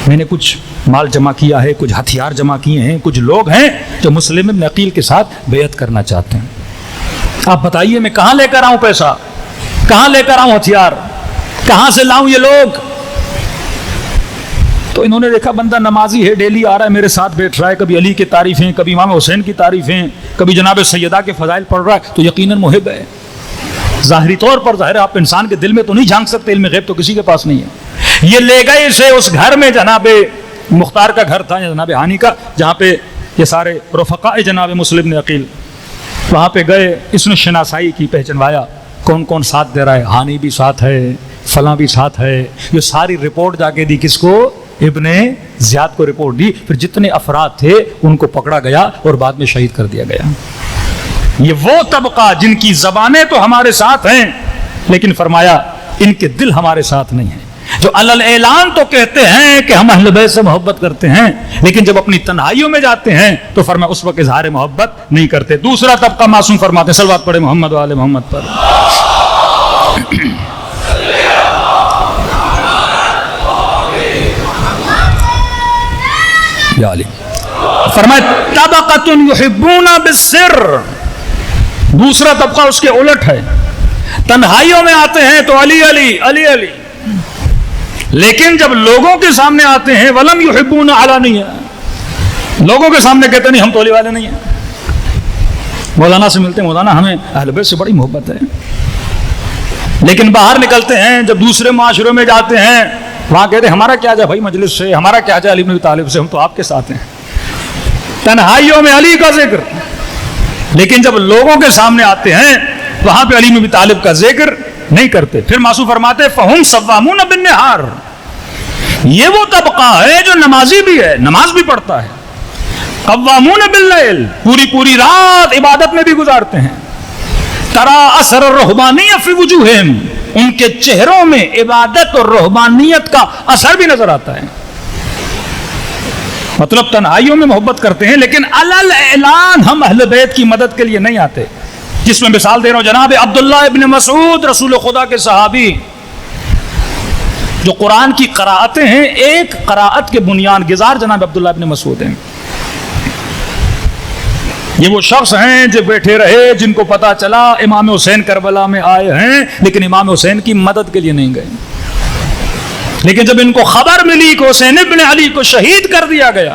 میں نے کچھ مال جمع کیا ہے، کچھ ہتھیار جمع کیے ہیں، کچھ لوگ ہیں جو مسلم ابن عقیل کے ساتھ بیعت کرنا چاہتے ہیں، آپ بتائیے میں کہاں لے کر آؤں پیسہ، کہاں لے کر آؤں ہتھیار، کہاں سے لاؤں یہ لوگ؟ تو انہوں نے دیکھا بندہ نمازی ہے، ڈیلی آ رہا ہے میرے ساتھ بیٹھ رہا ہے، کبھی علی کی تعریفیں، کبھی امام حسین کی تعریفیں، کبھی جناب سیدہ کے فضائل پڑھ رہا ہے، تو یقیناً محب ہے۔ ظاہری طور پر ظاہر ہے آپ انسان کے دل میں تو نہیں جھانک سکتے، علم غیب تو کسی کے پاس نہیں ہے۔ یہ لے گئے اسے اس گھر میں، جناب مختار کا گھر تھا یا جناب ہانی کا، جہاں پہ یہ سارے رفقاء جناب مسلم بن عقیل، وہاں پہ گئے، اس نے شناسائی کی، پہچنوایا کون کون ساتھ دے رہا ہے، ہانی بھی ساتھ ہے، فلاں بھی ساتھ ہے، یہ ساری رپورٹ جا کے دی کس کو؟ ابن زیاد کو رپورٹ دی۔ پھر جتنے افراد تھے ان کو پکڑا گیا اور بعد میں شہید کر دیا گیا۔ یہ وہ طبقہ جن کی زبانیں تو ہمارے ساتھ ہیں، لیکن فرمایا ان کے دل ہمارے ساتھ نہیں ہیں، جو علل اعلان تو کہتے ہیں کہ ہم اہل بیت سے محبت کرتے ہیں، لیکن جب اپنی تنہائیوں میں جاتے ہیں تو فرمایا اس وقت اظہار محبت نہیں کرتے۔ دوسرا طبقہ معصوم فرماتے ہیں، صلوات پڑھے محمد و آل محمد پر۔ یا علی. فرمایا طبقۃ یحبون بالسر، دوسرا طبقہ اس کے الٹ ہے، تنہائیوں میں آتے ہیں تو علی علی علی علی، لیکن جب لوگوں کے سامنے آتے ہیں ولم یحبون علانیہ، لوگوں کے سامنے کہتے نہیں ہم تو علی والے نہیں ہیں. مولانا سے ملتے ہیں، مولانا ہمیں اہل بیت سے بڑی محبت ہے، لیکن باہر نکلتے ہیں جب دوسرے معاشروں میں جاتے ہیں وہاں کہتے ہیں ہمارا کیا جائے بھائی مجلس سے، ہمارا کیا جائے علی بن ابی طالب سے، ہم تو آپ کے ساتھ ہیں. تنہائیوں میں علی کا ذکر، لیکن جب لوگوں کے سامنے آتے ہیں وہاں پہ علی بن ابی طالب کا ذکر نہیں کرتے. پھر معصوم فرماتے فہم صوامون بالنہار، یہ وہ طبقہ ہے جو نمازی بھی ہے، نماز بھی پڑھتا ہے، قوامون باللیل، پوری پوری رات عبادت میں بھی گزارتے ہیں. ترا اثر الرہبانیۃ فی وجوہہم، ان کے چہروں میں عبادت اور رہبانیت کا اثر بھی نظر آتا ہے. مطلب تنہائیوں میں محبت کرتے ہیں لیکن علل اعلان ہم اہل بیت کی مدد کے لیے نہیں آتے. جس میں مثال دے رہا ہوں جناب عبداللہ ابن مسعود رسول خدا کے صحابی جو قرآن کی قراءتیں ہیں، ایک قراءت کے بنیاد گزار جناب عبداللہ ابن مسعود ہیں. یہ وہ شخص ہیں جو بیٹھے رہے جن کو پتا چلا امام حسین کربلا میں آئے ہیں لیکن امام حسین کی مدد کے لیے نہیں گئے. لیکن جب ان کو خبر ملی کہ حسین ابن علی کو شہید کر دیا گیا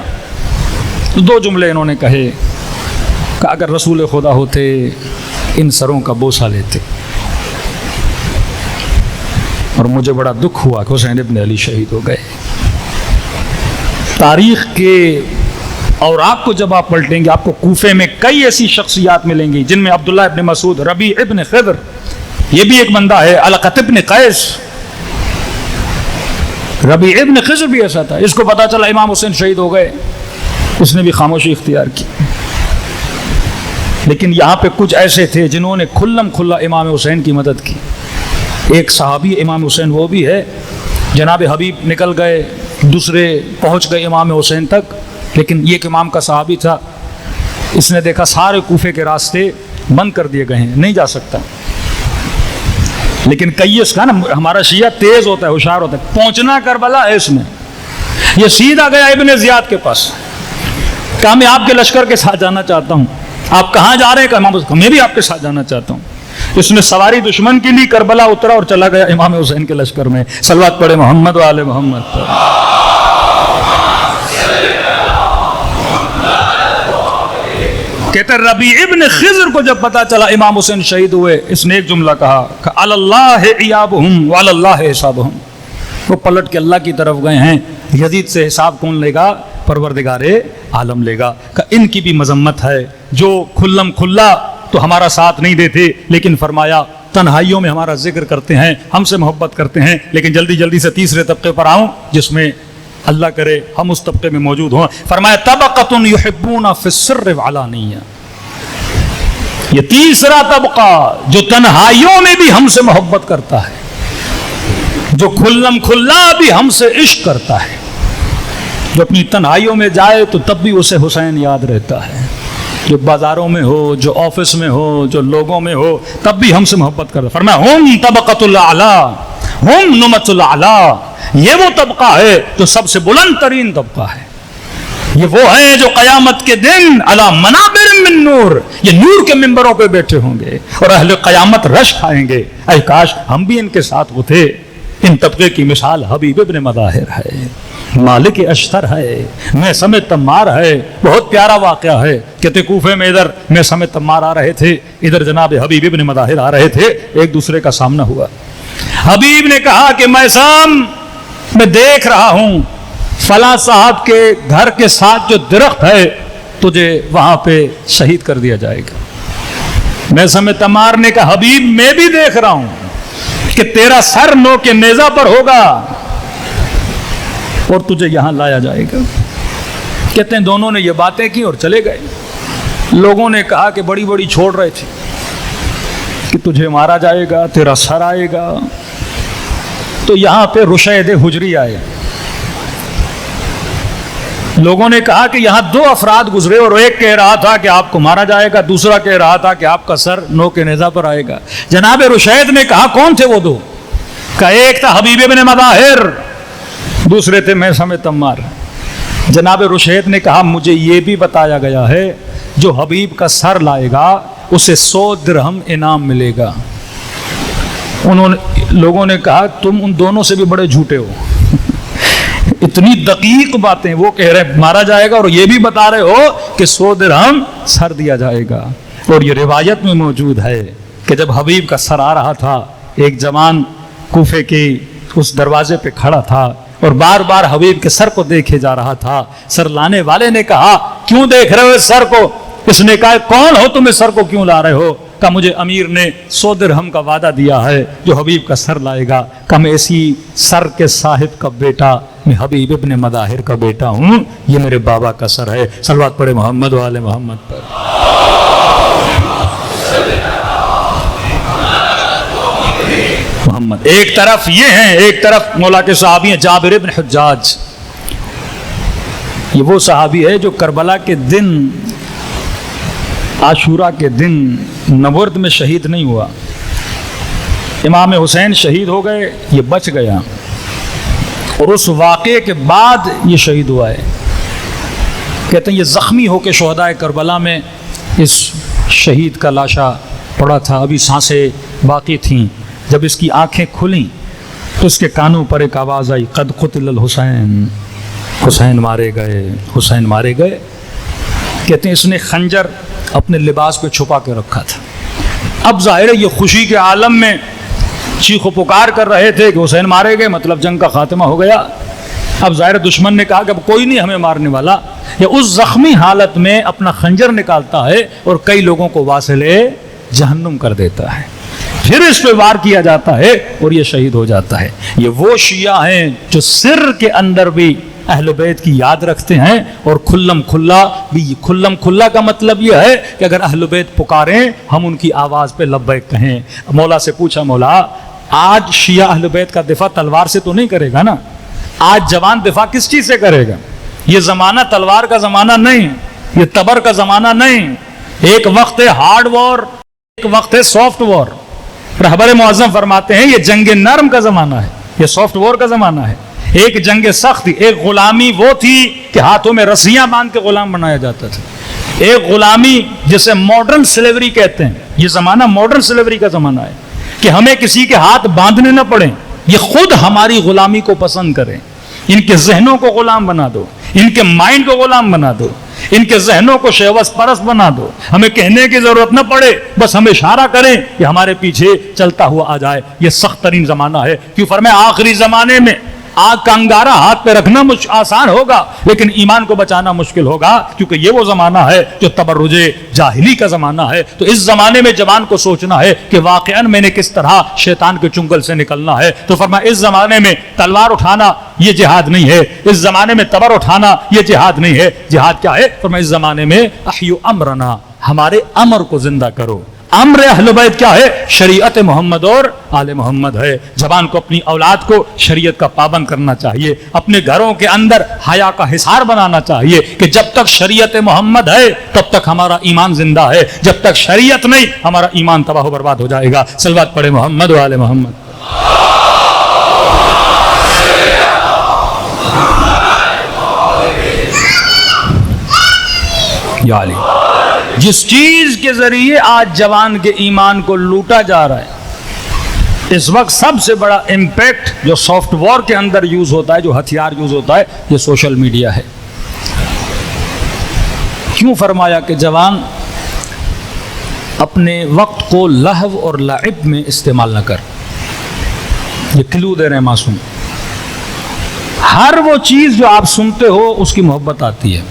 تو دو جملے انہوں نے کہے کہ اگر رسول خدا ہوتے ان سروں کا بوسہ لیتے. اور مجھے بڑا دکھ ہوا کہ حسین ابن علی شہید ہو گئے. تاریخ کے اور آپ کو جب آپ پلٹیں گے آپ کو کوفے میں کئی ایسی شخصیات ملیں گی جن میں عبداللہ ابن مسعود، ربیع ابن خضر، یہ بھی ایک بندہ ہے، علقۃ ابن قیس. ربیع ابن خضر بھی ایسا تھا، اس کو پتا چلا امام حسین شہید ہو گئے، اس نے بھی خاموشی اختیار کی. لیکن یہاں پہ کچھ ایسے تھے جنہوں نے کھلم کھلا امام حسین کی مدد کی. ایک صحابی امام حسین وہ بھی ہے، جناب حبیب نکل گئے، دوسرے پہنچ گئے امام حسین تک، لیکن یہ ایک امام کا صحابی تھا، اس نے دیکھا سارے کوفے کے راستے بند کر دیے گئے ہیں، نہیں جا سکتا. لیکن کئیس کا نا ہمارا شیعہ تیز ہوتا ہے، ہوشیار ہوتا ہے، پہنچنا کربلا ہے اس میں. یہ سیدھا گیا ابن زیاد کے پاس، کہا میں آپ کے لشکر کے ساتھ جانا چاہتا ہوں. آپ کہاں جا رہے ہیں؟ کہا میں بھی آپ کے ساتھ جانا چاہتا ہوں. اس نے سواری دشمن کی لی، کربلا اترا اور چلا گیا امام حسین کے لشکر میں. صلوات پڑھے محمد و آل محمد. کہتے ربیع ابن خضر کو جب پتا چلا امام حسین شہید ہوئے، اس نے ایک جملہ کہا کہ علی اللہ ایابہم وعلی اللہ حسابہم. وہ پلٹ کے اللہ کی طرف گئے ہیں، یزید سے حساب کون لے گا؟ پروردگار عالم لے گا. کہ ان کی بھی مذمت ہے جو کھلم کھلا تو ہمارا ساتھ نہیں دیتے، لیکن فرمایا تنہائیوں میں ہمارا ذکر کرتے ہیں، ہم سے محبت کرتے ہیں. لیکن جلدی جلدی سے تیسرے طبقے پر آؤں جس میں اللہ کرے ہم اس طبقے میں موجود ہوں. فرمایا طبقۃ یحبون فی السر وعلانیہ، یہ تیسرا طبقہ جو تنہائیوں میں بھی ہم سے محبت کرتا ہے، جو کھلم کھلا بھی ہم سے عشق کرتا ہے، جو اپنی تنہائیوں میں جائے تو تب بھی اسے حسین یاد رہتا ہے، جو بازاروں میں ہو، جو آفس میں ہو، جو لوگوں میں ہو، تب بھی ہم سے محبت کرتا ہے. فرمایا ہم طبقۃ الاعلی ہم نمت الاعلی، یہ وہ طبقہ ہے جو سب سے بلند ترین طبقہ ہے. یہ وہ ہیں جو قیامت کے دن علی منابر من نور، یہ نور کے ممبروں پہ بیٹھے ہوں گے اور اہل قیامت رش کھائیں گے. اے کاش ہم بھی ان کے ساتھ ہوتے. ان طبقے کی مثال حبیب ابن مظاہر ہے، مالک اشتر ہے، میثم تمار ہے. بہت پیارا واقعہ ہے. کہتے کوفے میں ادھر میثم تمار آ رہے تھے، ادھر جناب حبیب ابن مظاہر آ رہے تھے، ایک دوسرے کا سامنا ہوا. حبیب نے کہا کہ میثم میں دیکھ رہا ہوں فلاں صاحب کے گھر کے ساتھ جو درخت ہے تجھے وہاں پہ شہید کر دیا جائے گا. میثم تمار نے کہا حبیب میں بھی دیکھ رہا ہوں کہ تیرا سر نو کے نیزہ پر ہوگا اور تجھے یہاں لایا جائے گا. کہتے ہیں دونوں نے یہ باتیں کی اور چلے گئے. لوگوں نے کہا کہ بڑی بڑی چھوڑ رہے تھے کہ تجھے مارا جائے گا، تیرا سر آئے گا. تو یہاں پہ رشید حجری آئے. لوگوں نے کہا کہ یہاں دو افراد گزرے اور ایک کہہ رہا تھا کہ آپ کو مارا جائے گا، دوسرا کہہ رہا تھا کہ آپ کا سر نو کے نیزہ پر آئے گا. جناب رشید نے کہا کون تھے وہ دو؟ کہ ایک تھا حبیب ابن مظاہر، دوسرے تھے میثم تمار. جناب رشید نے کہا مجھے یہ بھی بتایا گیا ہے جو حبیب کا سر لائے گا اسے 100 درہم انعام ملے گا۔ لوگوں نے کہا تم ان دونوں سے بھی بڑے جھوٹے ہو، اتنی دقیق باتیں وہ کہہ رہے مارا جائے گا اور یہ بھی بتا رہے ہو کہ 100 درہم سر دیا جائے گا۔ اور یہ روایت میں موجود ہے کہ جب حبیب کا سر آ رہا تھا، ایک جوان کوفے کے اس دروازے پہ کھڑا تھا اور بار بار حبیب کے سر کو دیکھے جا رہا تھا۔ سر لانے والے نے کہا کیوں دیکھ رہے ہو اس سر کو؟ اس نے کہا کون ہو تم اس سر کو کیوں لا رہے ہو؟ کہا مجھے امیر نے 100 درہم کا وعدہ دیا ہے جو حبیب کا سر لائے گا۔ کہا میں اسی سر کے صاحب کا بیٹا، میں حبیب ابن مظاہر کا بیٹا ہوں، یہ میرے بابا کا سر ہے۔ صلوات پڑھے محمد و آل محمد پر۔ محمد ایک طرف یہ ہیں، ایک طرف مولا کے صحابی ہیں جابر ابن حجاج۔ یہ وہ صحابی ہے جو کربلا کے دن، عاشورہ کے دن نبرد میں شہید نہیں ہوا۔ امام حسین شہید ہو گئے، یہ بچ گیا، اور اس واقعے کے بعد یہ شہید ہوا ہے۔ کہتے ہیں یہ زخمی ہو کے شہدائے کربلا میں اس شہید کا لاشا پڑا تھا، ابھی سانسیں باقی تھیں۔ جب اس کی آنکھیں کھلیں تو اس کے کانوں پر ایک آواز آئی قد قتل الحسین، حسین مارے گئے، حسین مارے گئے۔ کہتے ہیں اس نے خنجر اپنے لباس پہ چھپا کے رکھا تھا۔ اب ظاہر ہے یہ خوشی کے عالم میں چیخ و پکار کر رہے تھے کہ حسین مارے گئے، مطلب جنگ کا خاتمہ ہو گیا۔ اب ظاہر دشمن نے کہا کہ اب کوئی نہیں ہمیں مارنے والا، یا اس زخمی حالت میں اپنا خنجر نکالتا ہے اور کئی لوگوں کو واصل جہنم کر دیتا ہے، پھر اس پہ وار کیا جاتا ہے اور یہ شہید ہو جاتا ہے۔ یہ وہ شیعہ ہیں جو سر کے اندر بھی اہل بیت کی یاد رکھتے ہیں، اور کھلم کھلا بھی۔ کھلم کھلا کا مطلب یہ ہے کہ اگر اہل بیت پکاریں ہم ان کی آواز پہ لبیک کہیں۔ مولا سے پوچھا مولا آج شیعہ اہل بیت کا دفاع تلوار سے تو نہیں کرے گا نا؟ آج جوان دفاع کس چیز سے کرے گا؟ یہ زمانہ تلوار کا زمانہ نہیں، یہ تبر کا زمانہ نہیں۔ ایک وقت ہے ہارڈ وار، ایک وقت ہے سافٹ وار۔ رہبر معظم فرماتے ہیں یہ جنگ نرم کا زمانہ ہے، یہ سافٹ وار کا زمانہ ہے۔ ایک جنگ سخت تھی، ایک غلامی وہ تھی کہ ہاتھوں میں رسیاں باندھ کے غلام بنایا جاتا تھا۔ ایک غلامی جسے ماڈرن سلیوری کہتے ہیں، یہ زمانہ ماڈرن سلیوری کا زمانہ ہے کہ ہمیں کسی کے ہاتھ باندھنے نہ پڑیں، یہ خود ہماری غلامی کو پسند کریں۔ ان کے ذہنوں کو غلام بنا دو، ان کے مائنڈ کو غلام بنا دو، ان کے ذہنوں کو شہوت پرست بنا دو۔ ہمیں کہنے کی ضرورت نہ پڑے، بس ہم اشارہ کریں کہ ہمارے پیچھے چلتا ہوا آ جائے۔ یہ سخت ترین زمانہ ہے، کیوں فرمایا آخری زمانے میں آگ کا انگارہ ہاتھ پہ رکھنا آسان ہوگا لیکن ایمان کو بچانا مشکل ہوگا، کیونکہ یہ وہ زمانہ ہے جو تبرج جاہلی کا زمانہ ہے۔ تو اس زمانے میں جوان کو سوچنا ہے کہ واقعاً میں نے کس طرح شیطان کے چنگل سے نکلنا ہے۔ تو فرمایا اس زمانے میں تلوار اٹھانا یہ جہاد نہیں ہے، اس زمانے میں تبر اٹھانا یہ جہاد نہیں ہے۔ جہاد کیا ہے؟ فرمایا اس زمانے میں احیو امرنا، ہمارے امر کو زندہ کرو۔ امر اہل بیت کیا ہے؟ شریعت محمد اور آل محمد ہے۔ جوان کو اپنی اولاد کو شریعت کا پابند کرنا چاہیے، اپنے گھروں کے اندر حیا کا حصار بنانا چاہیے کہ جب تک شریعت محمد ہے تب تک ہمارا ایمان زندہ ہے، جب تک شریعت نہیں ہمارا ایمان تباہ و برباد ہو جائے گا۔ صلوات پڑھے محمد و آل محمد۔ یا علی، جس چیز کے ذریعے آج جوان کے ایمان کو لوٹا جا رہا ہے، اس وقت سب سے بڑا امپیکٹ جو سافٹ وار کے اندر یوز ہوتا ہے، جو ہتھیار یوز ہوتا ہے، یہ سوشل میڈیا ہے۔ کیوں فرمایا کہ جوان اپنے وقت کو لہو اور لعب میں استعمال نہ کر؟ یہ کلو دے رہے ہیں معصوم۔ ہر وہ چیز جو آپ سنتے ہو اس کی محبت آتی ہے۔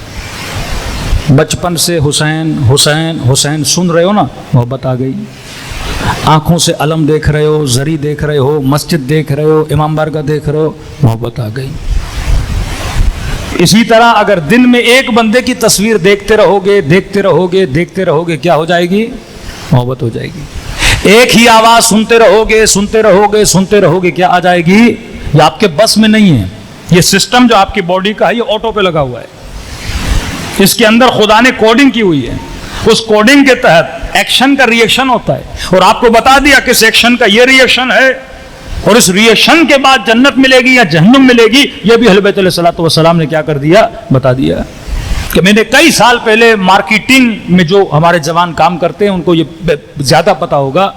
بچپن سے حسین حسین حسین سن رہے ہو نا، محبت آ گئی۔ آنکھوں سے علم دیکھ رہے ہو، زری دیکھ رہے ہو، مسجد دیکھ رہے ہو، امام بارگاہ دیکھ رہے ہو، محبت آ گئی۔ اسی طرح اگر دن میں ایک بندے کی تصویر دیکھتے رہو گے دیکھتے رہو گے دیکھتے رہو گے، کیا ہو جائے گی؟ محبت ہو جائے گی۔ ایک ہی آواز سنتے رہو گے سنتے رہو گے سنتے رہو گے، کیا آ جائے گی؟ یہ آپ کے بس میں نہیں ہے۔ یہ سسٹم جو آپ کی باڈی کا ہے یہ آٹو پہ لگا ہوا ہے، اس کے اندر خدا نے کوڈنگ کی ہوئی ہے۔ اس کوڈنگ کے تحت ایکشن کا ری ایکشن ہوتا ہے، اور آپ کو بتا دیا کس ایکشن کا یہ ری ایکشن ہے اور اس ریئیکشن کے بعد جنت ملے گی یا جہنم ملے گی، یہ بھی اہل بیت علیہ الصلوۃ والسلام نے کیا کر دیا، بتا دیا. کہ میں نے کئی سال پہلے مارکیٹنگ میں جو ہمارے جوان کام کرتے ہیں ان کو یہ زیادہ پتا ہوگا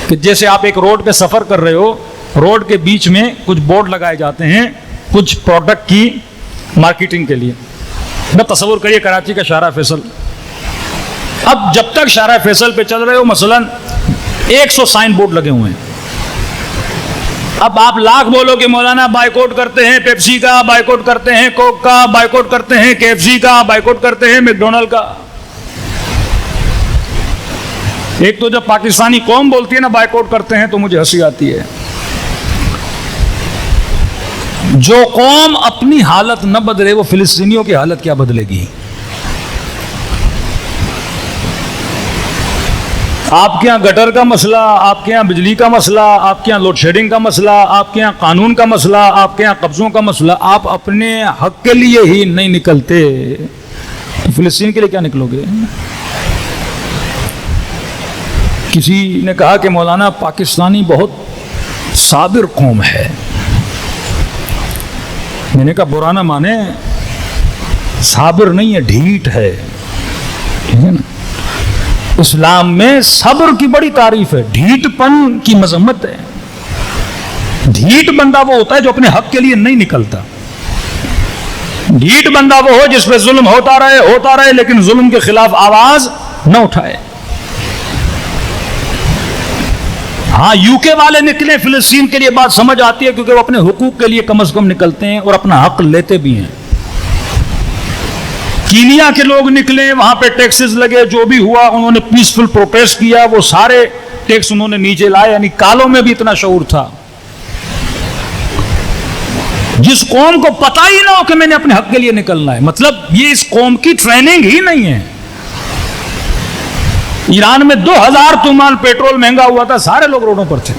کہ جیسے آپ ایک روڈ پہ سفر کر رہے ہو، روڈ کے بیچ میں کچھ بورڈ لگائے جاتے ہیں کچھ پروڈکٹ کی مارکیٹنگ کے لیے. میں تصور کریے کراچی کا شارع فیصل، اب جب تک شارع فیصل پہ چل رہے ہو مثلا 100 سائن بورڈ لگے ہوئے ہیں. اب آپ لاکھ بولو کہ مولانا بائیکاٹ کرتے ہیں پیپسی کا، بائیکاٹ کرتے ہیں کوک کا، بائیکاٹ کرتے ہیں KFC کا، بائیکاٹ کرتے ہیں میکڈونلڈ کا. ایک تو جب پاکستانی قوم بولتی ہے نا بائیکاٹ کرتے ہیں تو مجھے ہنسی آتی ہے. جو قوم اپنی حالت نہ بدلے وہ فلسطینیوں کی حالت کیا بدلے گی؟ آپ کے یہاں گٹر کا مسئلہ، آپ کے یہاں بجلی کا مسئلہ، آپ کے یہاں لوڈ شیڈنگ کا مسئلہ، آپ کے یہاں قانون کا مسئلہ، آپ کے یہاں قبضوں کا مسئلہ، آپ اپنے حق کے لیے ہی نہیں نکلتے تو فلسطین کے لیے کیا نکلو گے؟ کسی نے کہا کہ مولانا پاکستانی بہت صابر قوم ہے. میں نے کہا برا نہ مانے، صابر نہیں ہے، ڈھیٹ ہے. ٹھیک ہے نا؟ اسلام میں صبر کی بڑی تعریف ہے، ڈھیٹ پن کی مذمت ہے. ڈھیٹ بندہ وہ ہوتا ہے جو اپنے حق کے لیے نہیں نکلتا. ڈھیٹ بندہ وہ ہو جس پہ ظلم ہوتا رہے لیکن ظلم کے خلاف آواز نہ اٹھائے. ہاں UK والے نکلے فلسطین کے لیے بات سمجھ آتی ہے کیونکہ وہ اپنے حقوق کے لیے کم از کم نکلتے ہیں اور اپنا حق لیتے بھی ہیں. کینیا کے لوگ نکلے، وہاں پہ ٹیکسز لگے، جو بھی ہوا انہوں نے پیسفل پروٹیسٹ کیا، وہ سارے ٹیکس انہوں نے نیچے لائے. یعنی کالوں میں بھی اتنا شعور تھا. جس قوم کو پتہ ہی نہ ہو کہ میں نے اپنے حق کے لیے نکلنا ہے، مطلب یہ اس قوم کی ٹریننگ ہی نہیں ہے. ایران میں 2000 تومان پیٹرول مہنگا ہوا تھا، سارے لوگ روڈوں پر تھے.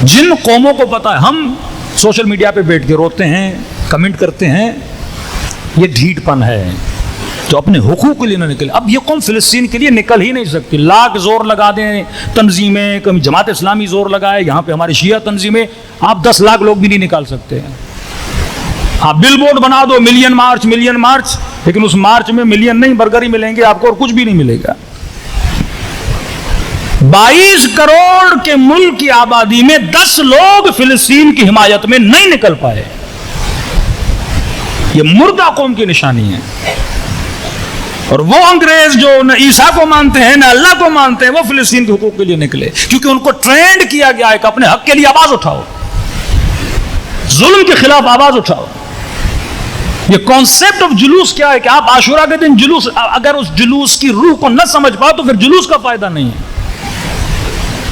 جن قوموں کو پتا ہے، ہم سوشل میڈیا پہ بیٹھ کے روتے ہیں، کمنٹ کرتے ہیں، یہ ڈھیٹ پن ہے جو اپنے حقوق کے لیے نہ نکلے. اب یہ قوم فلسطین کے لیے نکل ہی نہیں سکتی. لاکھ زور لگا دیں تنظیمیں، کبھی جماعت اسلامی زور لگائے، یہاں پہ ہماری شیعہ تنظیمیں، آپ 10 لاکھ لوگ بھی نہیں نکال سکتے. آپ بل بورڈ بنا دو ملین مارچ، لیکن اس مارچ میں ملین نہیں، برگر ہی ملیں گے آپ کو اور کچھ بھی نہیں ملے گا. 22 کروڑ کے ملک کی آبادی میں 10 لوگ فلسطین کی حمایت میں نہیں نکل پائے. یہ مردہ قوم کی نشانی ہے. اور وہ انگریز جو نہ عیسیٰ کو مانتے ہیں نہ اللہ کو مانتے ہیں، وہ فلسطین کے حقوق کے لیے نکلے کیونکہ ان کو ٹرینڈ کیا گیا ہے کہ اپنے حق کے لیے آواز اٹھاؤ، ظلم کے خلاف آواز اٹھاؤ. یہ کانسیپٹ آف جلوس کیا ہے کہ آپ عاشورہ کے دن جلوس، اگر اس جلوس کی روح کو نہ سمجھ پاؤ تو پھر جلوس کا فائدہ نہیں ہے.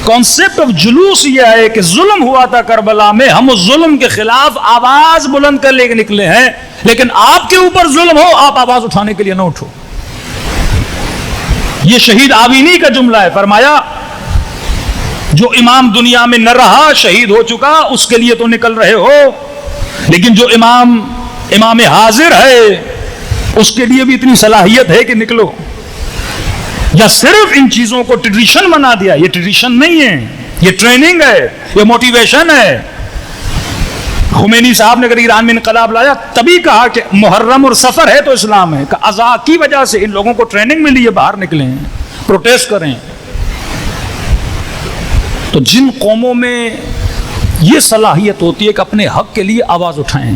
کانسیپٹ آف جلوس یہ ہے کہ ظلم ہوا تھا کربلا میں، ہم اس ظلم کے خلاف آواز بلند کر لے کے نکلے ہیں، لیکن آپ کے اوپر ظلم ہو آپ آواز اٹھانے کے لیے نہ اٹھو. یہ شہید آوینی کا جملہ ہے. فرمایا جو امام دنیا میں نہ رہا، شہید ہو چکا، اس کے لیے تو نکل رہے ہو، لیکن جو امام حاضر ہے اس کے لیے بھی اتنی صلاحیت ہے کہ نکلو. یا صرف ان چیزوں کو ٹریڈیشن بنا دیا؟ یہ ٹریڈیشن نہیں ہے، یہ ٹریننگ ہے، یہ موٹیویشن ہے. خمینی صاحب نے اگر ایران میں انقلاب لایا تبھی کہا کہ محرم اور سفر ہے تو اسلام ہے. کہ ازا کی وجہ سے ان لوگوں کو ٹریننگ ملی ہے، باہر نکلے ہیں، پروٹیسٹ کریں. تو جن قوموں میں یہ صلاحیت ہوتی ہے کہ اپنے حق کے لیے آواز اٹھائیں،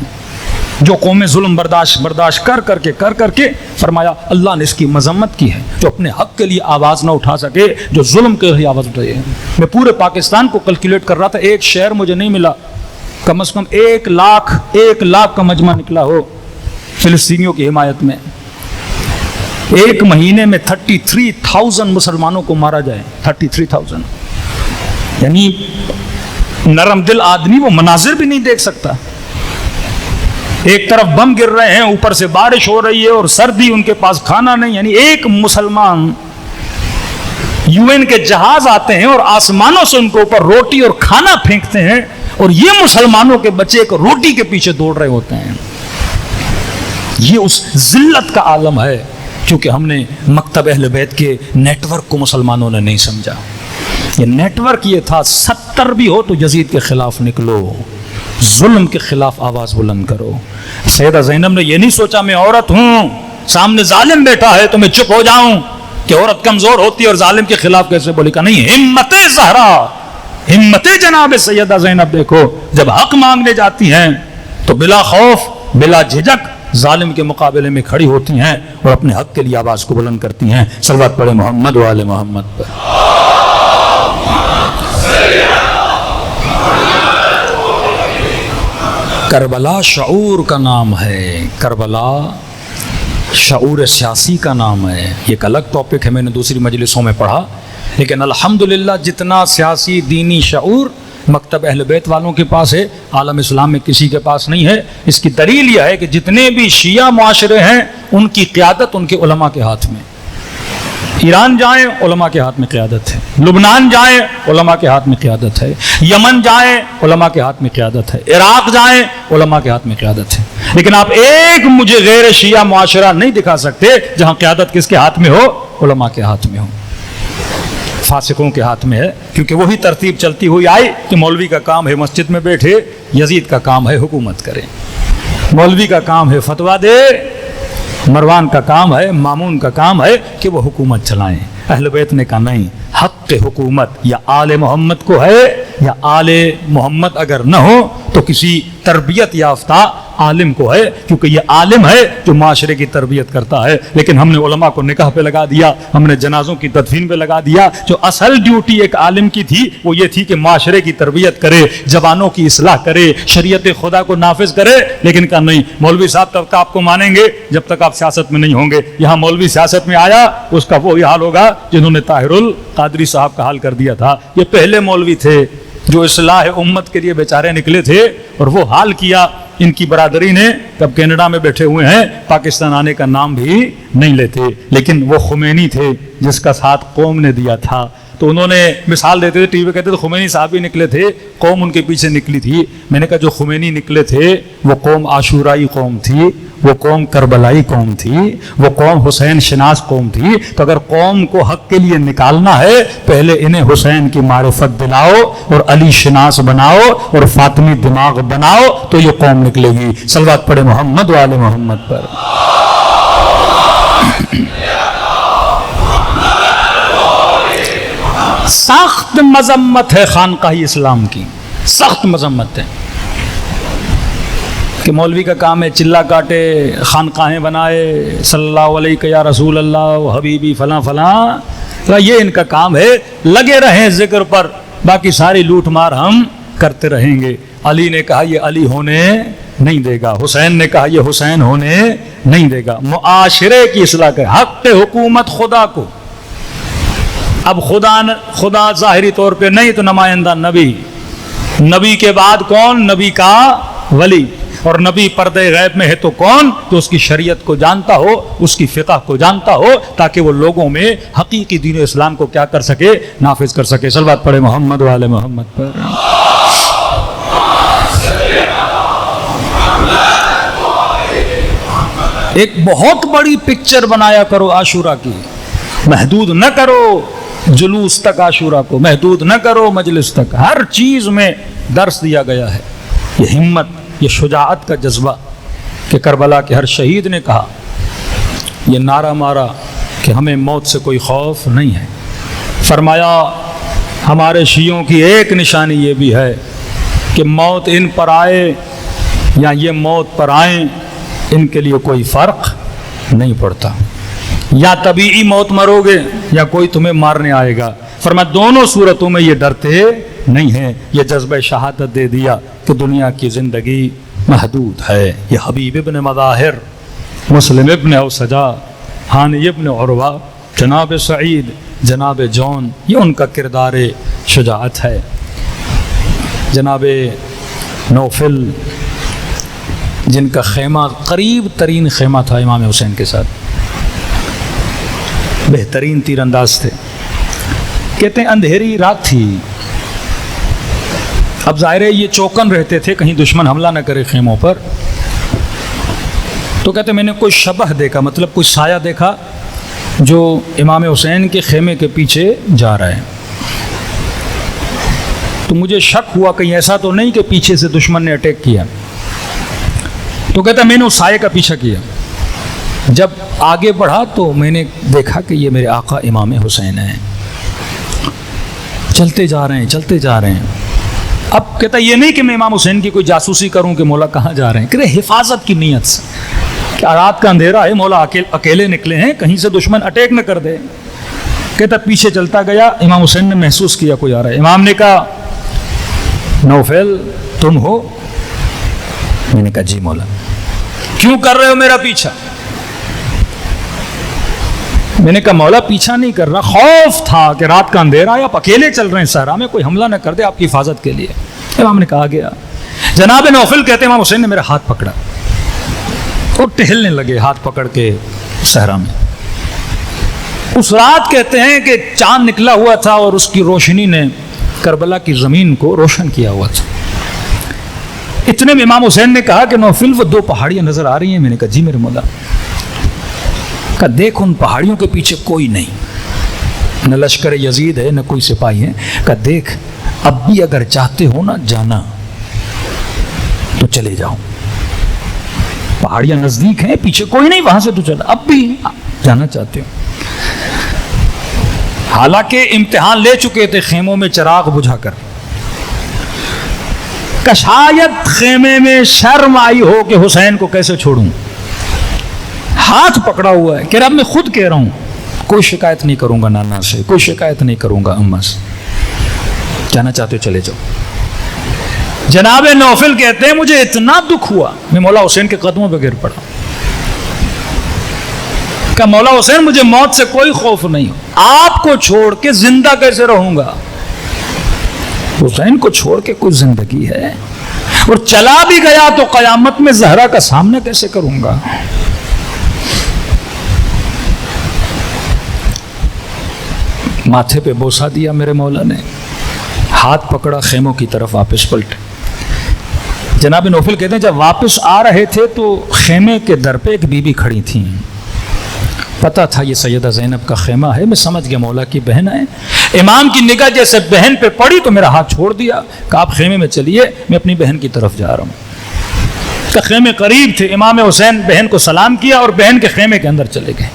جو قومیں ظلم برداشت کر کے فرمایا اللہ نے اس کی مذمت کی ہے. جو اپنے حق کے لیے آواز نہ اٹھا سکے، جو ظلم کے لیے آواز اٹھائے. میں پورے پاکستان کو کیلکولیٹ کر رہا تھا، ایک شہر مجھے نہیں ملا کم از کم 1 لاکھ کا مجمع نکلا ہو فلسطینیوں کی حمایت میں. ایک مہینے میں 33,000 مسلمانوں کو مارا جائے. 33,000 یعنی نرم دل آدمی وہ مناظر بھی نہیں دیکھ سکتا. ایک طرف بم گر رہے ہیں، اوپر سے بارش ہو رہی ہے اور سردی، ان کے پاس کھانا نہیں. یعنی ایک مسلمان، UN کے جہاز آتے ہیں اور آسمانوں سے ان کے اوپر روٹی اور کھانا پھینکتے ہیں اور یہ مسلمانوں کے بچے ایک روٹی کے پیچھے دوڑ رہے ہوتے ہیں. یہ اس ذلت کا عالم ہے کیونکہ ہم نے مکتب اہل بیت کے نیٹ ورک کو مسلمانوں نے نہیں سمجھا. یہ نیٹ ورک یہ تھا 70 بھی ہو تو یزید کے خلاف نکلو، ظلم کے خلاف آواز بلند کرو۔ سیدہ زینب نے یہ نہیں سوچا میں عورت ہوں، سامنے ظالم بیٹھا ہے تو میں چپ ہو جاؤں کہ عورت کمزور ہوتی ہے اور ظالم کے خلاف کیسے بولی، کہا نہیں، ہمت زہرا، ہمت جناب سیدہ زینب دیکھو، جب حق مانگنے جاتی ہیں تو بلا خوف بلا جھجک ظالم کے مقابلے میں کھڑی ہوتی ہیں اور اپنے حق کے لیے آواز کو بلند کرتی ہیں۔ صلوات پڑھے محمد و آل محمد پر۔ کربلا شعور کا نام ہے، کربلا شعور سیاسی کا نام ہے۔ یہ ایک الگ ٹاپک ہے، میں نے دوسری مجلسوں میں پڑھا، لیکن الحمدللہ جتنا سیاسی دینی شعور مکتب اہل بیت والوں کے پاس ہے، عالم اسلام میں کسی کے پاس نہیں ہے۔ اس کی دلیل یہ ہے کہ جتنے بھی شیعہ معاشرے ہیں ان کی قیادت ان کے علماء کے ہاتھ میں، ایران جائیں علماء کے ہاتھ میں قیادت ہے، لبنان جائیں علماء کے ہاتھ میں قیادت ہے، یمن جائیں علماء کے ہاتھ میں قیادت ہے، عراق جائیں علماء کے ہاتھ میں قیادت ہے۔ لیکن آپ ایک مجھے غیر شیعہ معاشرہ نہیں دکھا سکتے جہاں قیادت کس کے ہاتھ میں ہو؟ علماء کے ہاتھ میں ہو، فاسقوں کے ہاتھ میں ہے، کیونکہ وہی ترتیب چلتی ہوئی آئی کہ مولوی کا کام ہے مسجد میں بیٹھے، یزید کا کام ہے حکومت کرے، مولوی کا کام ہے فتویٰ دے، مروان کا کام ہے، مامون کا کام ہے کہ وہ حکومت چلائیں۔ اہل بیت نے کہا نہیں، حق حکومت یا آل محمد کو ہے، یا آل محمد اگر نہ ہو تو کسی تربیت یافتہ عالم کو ہے، کیونکہ یہ عالم ہے جو معاشرے کی تربیت کرتا ہے۔ لیکن ہم نے علماء کو نکاح پہ لگا دیا، ہم نے جنازوں کی تدفین پہ لگا دیا۔ جو اصل ڈیوٹی ایک عالم کی تھی وہ یہ تھی کہ معاشرے کی تربیت کرے، جوانوں کی اصلاح کرے، شریعت خدا کو نافذ کرے۔ لیکن کہا نہیں، مولوی صاحب تب تک آپ کو مانیں گے جب تک آپ سیاست میں نہیں ہوں گے۔ یہاں مولوی سیاست میں آیا اس کا وہی حال ہوگا جنہوں نے طاہر القادری صاحب کا حال کر دیا تھا۔ یہ پہلے مولوی تھے جو اصلاح امت کے لیے بیچارے نکلے تھے اور وہ حال کیا۔ ان کی برادری نے کب کینیڈا میں بیٹھے ہوئے ہیں، پاکستان آنے کا نام بھی نہیں لیتے، لیکن وہ خمینی تھے جس کا ساتھ قوم نے دیا تھا۔ تو انہوں نے مثال دیتے تھے، ٹی وی کہتے تھے خمینی صاحب ہی نکلے تھے، قوم ان کے پیچھے نکلی تھی۔ میں نے کہا جو خمینی نکلے تھے وہ قوم عاشورائی قوم تھی، وہ قوم کربلائی قوم تھی، وہ قوم حسین شناس قوم تھی۔ تو اگر قوم کو حق کے لیے نکالنا ہے پہلے انہیں حسین کی معرفت دلاؤ اور علی شناس بناؤ اور فاطمی دماغ بناؤ تو یہ قوم نکلے گی۔ صلوات پڑھے محمد و آل محمد پر۔ سخت مذمت ہے خانقاہ اسلام کی، سخت مذمت ہے کہ مولوی کا کام ہے چلا کاٹے، خانقاہیں بنائے، صلی اللہ علیہ یا رسول اللہ حبیبی فلاں فلاں، یہ ان کا کام ہے، لگے رہیں ذکر پر، باقی ساری لوٹ مار ہم کرتے رہیں گے۔ علی نے کہا یہ علی ہونے نہیں دے گا، حسین نے کہا یہ حسین ہونے نہیں دے گا۔ معاشرے کی اصلاح کے حق حکومت خدا کو، اب خدا ظاہری طور پہ نہیں تو نمائندہ نبی، نبی کے بعد کون؟ نبی کا ولی، اور نبی پردے غیب میں ہے تو کون؟ تو اس کی شریعت کو جانتا ہو، اس کی فقہ کو جانتا ہو، تاکہ وہ لوگوں میں حقیقی دین اسلام کو کیا کر سکے؟ نافذ کر سکے۔ صلوات پڑھے محمد و آل محمد پر۔ ایک بہت بڑی پکچر بنایا کرو عاشورہ کی، محدود نہ کرو جلوس تک، عاشورہ کو محدود نہ کرو مجلس تک، ہر چیز میں درس دیا گیا ہے۔ یہ ہمت، یہ شجاعت کا جذبہ کہ کربلا کے ہر شہید نے کہا، یہ نعرہ مارا کہ ہمیں موت سے کوئی خوف نہیں ہے۔ فرمایا ہمارے شیعوں کی ایک نشانی یہ بھی ہے کہ موت ان پر آئے یا یہ موت پر آئیں، ان کے لیے کوئی فرق نہیں پڑتا، یا طبیعی موت مرو گے یا کوئی تمہیں مارنے آئے گا۔ فرمایا دونوں صورتوں میں یہ ڈرتے نہیں ہیں۔ یہ جذبہ شہادت دے دیا کہ دنیا کی زندگی محدود ہے۔ یہ حبیب ابن مظاہر، مسلم ابن اوسجا، ہانی ابن عروہ، جناب سعید، جناب جون، یہ ان کا کردار شجاعت ہے۔ جناب نوفل جن کا خیمہ قریب ترین خیمہ تھا امام حسین کے ساتھ، بہترین تیر انداز تھے، کہتے ہیں اندھیری رات تھی، اب ظاہر ہے یہ چوکن رہتے تھے کہیں دشمن حملہ نہ کرے خیموں پر، تو کہتے ہیں میں نے کوئی شبح دیکھا، مطلب کوئی سایہ دیکھا جو امام حسین کے خیمے کے پیچھے جا رہا ہے۔ تو مجھے شک ہوا کہیں ایسا تو نہیں کہ پیچھے سے دشمن نے اٹیک کیا. تو کہتا میں نے اس سائے کا پیچھا کیا. جب آگے بڑھا تو میں نے دیکھا کہ یہ میرے آقا امام حسین ہیں. چلتے جا رہے ہیں. اب کہتا یہ نہیں کہ میں امام حسین کی کوئی جاسوسی کروں کہ مولا کہاں جا رہے ہیں, کہ حفاظت کی نیت سے کہ رات کا اندھیرا ہے, مولا اکیلے نکلے ہیں, کہیں سے دشمن اٹیک نہ کر دے. کہتا پیچھے چلتا گیا. امام حسین نے محسوس کیا کوئی آ رہا ہے. امام نے کہا نوفل تم ہو؟ میں نے کہا جی مولا. کیوں کر رہے ہو میرا پیچھا؟ میں نے کہا مولا پیچھا نہیں کر رہا, خوف تھا کہ رات کا اندھیرا ہے, آپ اکیلے چل رہے ہیں صحرا میں, کوئی حملہ نہ کر دے آپ کی حفاظت کے لیے. امام نے کہا گیا. جناب نوفل کہتے ہیں امام حسین نے میرا ہاتھ پکڑا اور ٹہلنے لگے ہاتھ پکڑ کے صحرا میں. اس رات کہتے ہیں کہ چاند نکلا ہوا تھا اور اس کی روشنی نے کربلا کی زمین کو روشن کیا ہوا تھا. اتنے میں امام حسین نے کہا کہ نوفل وہ 2 پہاڑیاں نظر آ رہی ہیں. میں نے کہا جی میرے مولا. کہا دیکھ ان پہاڑیوں کے پیچھے کوئی نہیں, نہ لشکر یزید ہے نہ کوئی سپاہی ہے. کہا دیکھ اب بھی اگر چاہتے ہو نا جانا تو چلے جاؤ, پہاڑیاں نزدیک ہیں, پیچھے کوئی نہیں, وہاں سے تو چلا, اب بھی جانا چاہتے ہو. حالانکہ امتحان لے چکے تھے خیموں میں چراغ بجھا کر. کہ شاید خیمے میں شرم آئی ہو کہ حسین کو کیسے چھوڑوں. ہاتھ پکڑا ہوا ہے. کہہ رہا میں خود کہہ رہا ہوں کوئی شکایت نہیں کروں گا نانا سے, کوئی شکایت نہیں کروں گا اماں سے, جانا چاہتے ہو چلے جاؤ. جناب نوفل کہتے ہیں مجھے اتنا دکھ ہوا, میں مولا حسین کے قدموں پہ گر پڑا. کہ مولا حسین مجھے موت سے کوئی خوف نہیں, آپ کو چھوڑ کے زندہ کیسے رہوں گا. حسین کو چھوڑ کے کوئی زندگی ہے, اور چلا بھی گیا تو قیامت میں زہرا کا سامنا کیسے کروں گا. ماتھے پہ بوسا دیا میرے مولا نے, ہاتھ پکڑا, خیموں کی طرف واپس پلٹے. جناب نوفل کہتے ہیں جب واپس آ رہے تھے تو خیمے کے در پہ ایک بی بی کھڑی تھیں. پتا تھا یہ سیدہ زینب کا خیمہ ہے. میں سمجھ گیا مولا کی بہن ہے. امام کی نگاہ جیسے بہن پہ پڑی تو میرا ہاتھ چھوڑ دیا. کہ آپ خیمے میں چلیے, میں اپنی بہن کی طرف جا رہا ہوں. کہ خیمے قریب تھے. امام حسین بہن کو سلام کیا اور بہن کے خیمے کے اندر چلے گئے.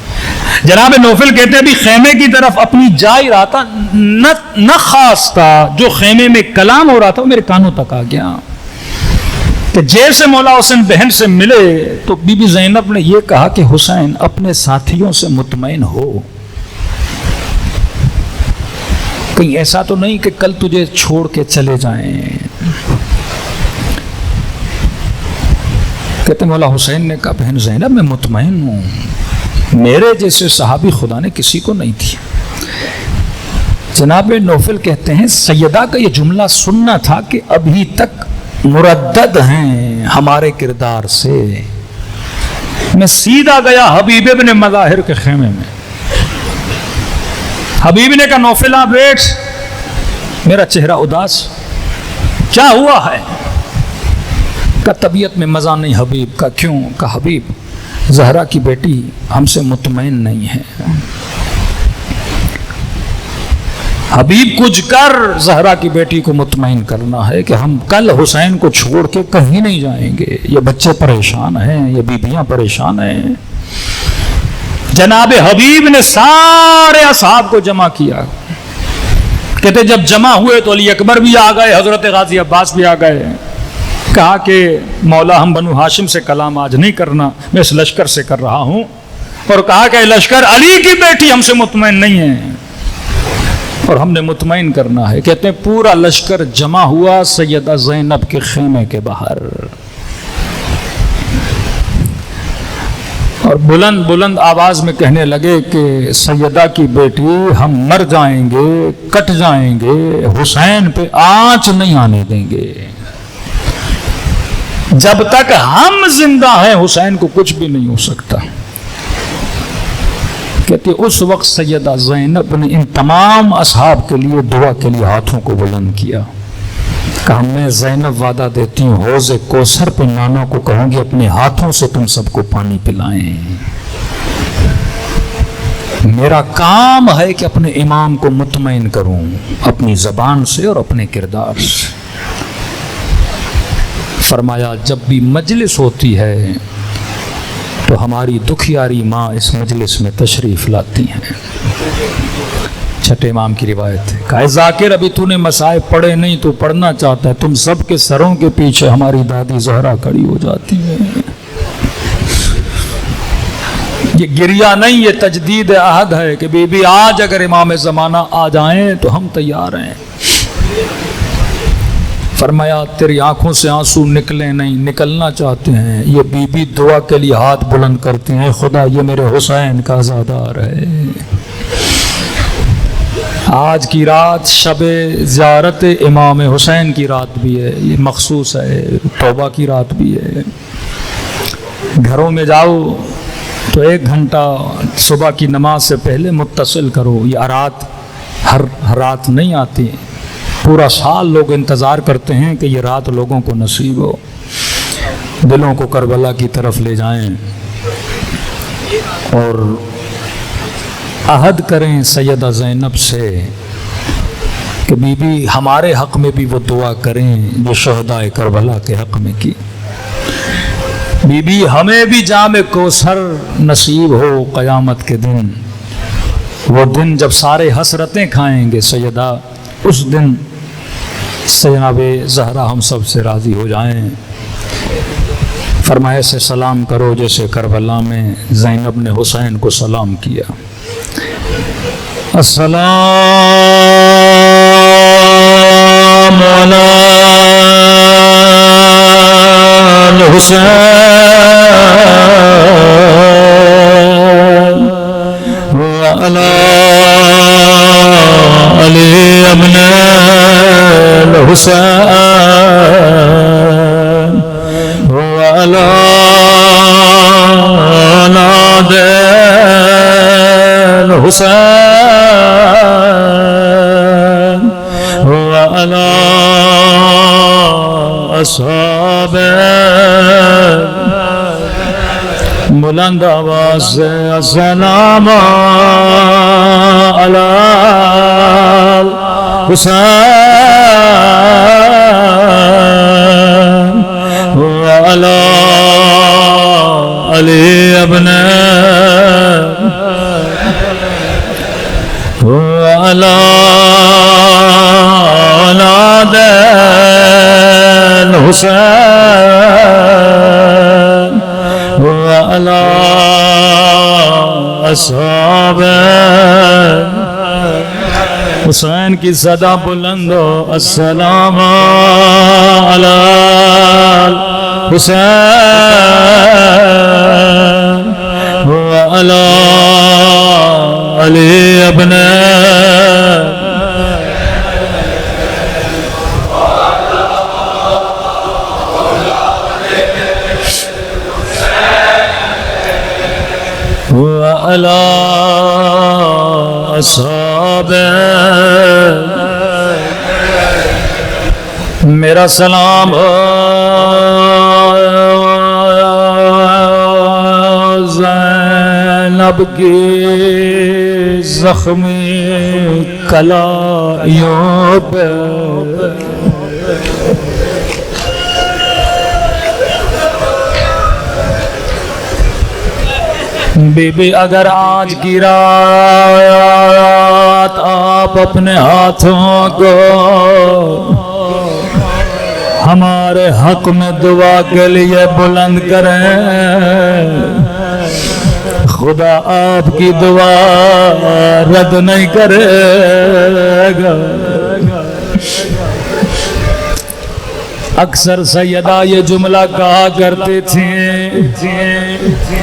جناب نوفل کہتے ہیں ابھی خیمے کی طرف اپنی جا ہی رہا تھا, نہ خاص تھا جو خیمے میں کلام ہو رہا تھا وہ میرے کانوں تک آ گیا. کہ جیسے مولا حسین بہن سے ملے تو بی بی زینب نے یہ کہا کہ حسین اپنے ساتھیوں سے مطمئن ہو, کہیں ایسا تو نہیں کہ کل تجھے چھوڑ کے چلے جائیں. کہتے مولا حسین نے کہا بہن زینب میں مطمئن ہوں, میرے جیسے صحابی خدا نے کسی کو نہیں تھی. جناب نوفل کہتے ہیں سیدہ کا یہ جملہ سننا تھا کہ ابھی تک مردد ہیں ہمارے کردار سے. میں سیدھا گیا حبیب ابن مظاہر کے خیمے میں. حبیب نے کہا نوفل بیٹھ. میرا چہرہ اداس, کیا ہوا ہے؟ کہ طبیعت میں مزہ نہیں حبیب. کا کیوں؟ کہ حبیب زہرا کی بیٹی ہم سے مطمئن نہیں ہے. حبیب کچھ کر زہرا کی بیٹی کو مطمئن کرنا ہے کہ ہم کل حسین کو چھوڑ کے کہیں نہیں جائیں گے. یہ بچے پریشان ہیں, یہ بیبیاں پریشان ہیں. جناب حبیب نے سارے اصحاب کو جمع کیا. کہتے جب جمع ہوئے تو علی اکبر بھی آ گئے, حضرت غازی عباس بھی آ گئے. کہا کہ مولا ہم بنو ہاشم سے کلام آج نہیں کرنا, میں اس لشکر سے کر رہا ہوں. اور کہا کہ لشکر علی کی بیٹی ہم سے مطمئن نہیں ہے اور ہم نے مطمئن کرنا ہے. کہتے ہیں پورا لشکر جمع ہوا سیدہ زینب کے خیمے کے باہر, اور بلند بلند آواز میں کہنے لگے کہ سیدہ کی بیٹی ہم مر جائیں گے, کٹ جائیں گے, حسین پہ آنچ نہیں آنے دیں گے. جب تک ہم زندہ ہیں حسین کو کچھ بھی نہیں ہو سکتا. کہتے اس وقت سیدہ زینب نے ان تمام اصحاب کے لیے دعا کے لیے ہاتھوں کو بلند کیا. کہا میں زینب وعدہ دیتی ہوں حوض کوثر پہ نانا کو کہوں گی اپنے ہاتھوں سے تم سب کو پانی پلائیں. میرا کام ہے کہ اپنے امام کو مطمئن کروں اپنی زبان سے اور اپنے کردار سے۔ فرمایا جب بھی مجلس ہوتی ہے تو ہماری دکھیاری ماں اس مجلس میں تشریف لاتی ہیں۔ چھٹے امام کی روایت ہے، کہا ذاکر ابھی تو نے مصائب پڑھے نہیں، تو پڑھنا چاہتا ہے، تم سب کے سروں کے پیچھے ہماری دادی زہرا کھڑی ہو جاتی ہے۔ یہ گریہ نہیں، یہ تجدید عہد ہے کہ بی بی آج اگر امام زمانہ آ جائیں تو ہم تیار ہیں۔ فرمایا تیری آنکھوں سے آنسو نکلے نہیں، نکلنا چاہتے ہیں، یہ بی بی دعا کے لیے ہاتھ بلند کرتے ہیں، خدا یہ میرے حسین کا عزادار ہے۔ آج کی رات شب زیارت امام حسین کی رات بھی ہے، یہ مخصوص ہے، توبہ کی رات بھی ہے۔ گھروں میں جاؤ تو 1 گھنٹہ صبح کی نماز سے پہلے متصل کرو، یہ رات ہر رات نہیں آتی، پورا سال لوگ انتظار کرتے ہیں کہ یہ رات لوگوں کو نصیب ہو، دلوں کو کربلا کی طرف لے جائیں اور عہد کریں سیدہ زینب سے کہ بی بی ہمارے حق میں بھی وہ دعا کریں جو شہداء کربلا کے حق میں کی۔ بی بی ہمیں بھی جام کوثر نصیب ہو قیامت کے دن، وہ دن جب سارے حسرتیں کھائیں گے سیدہ، اس دن جناب زہرا ہم سب سے راضی ہو جائیں۔ فرمایا سے سلام کرو جیسے کربلا میں زینب نے حسین کو سلام کیا۔ السلام علی الحسین وعلی علی ابن الحسین وعلی اولاد الحسین وعلی اصحاب بلند آواز سے السلام علی حسین وعلی علی ابن وعلی اولاد الحسین وعلی اصحاب حسین کی صدا بلند ہو السلام علی حسین وعلی علی ابن وعلی اصحاب میرا سلام زینب کی زخمی کلائیوں پہ بی بی اگر آج کی رات آپ اپنے ہاتھوں کو ہمارے حق میں دعا کے لیے بلند کریں، خدا آپ کی دعا رد نہیں کرے گا۔ اکثر سیدہ یہ جملہ کہا کرتے تھے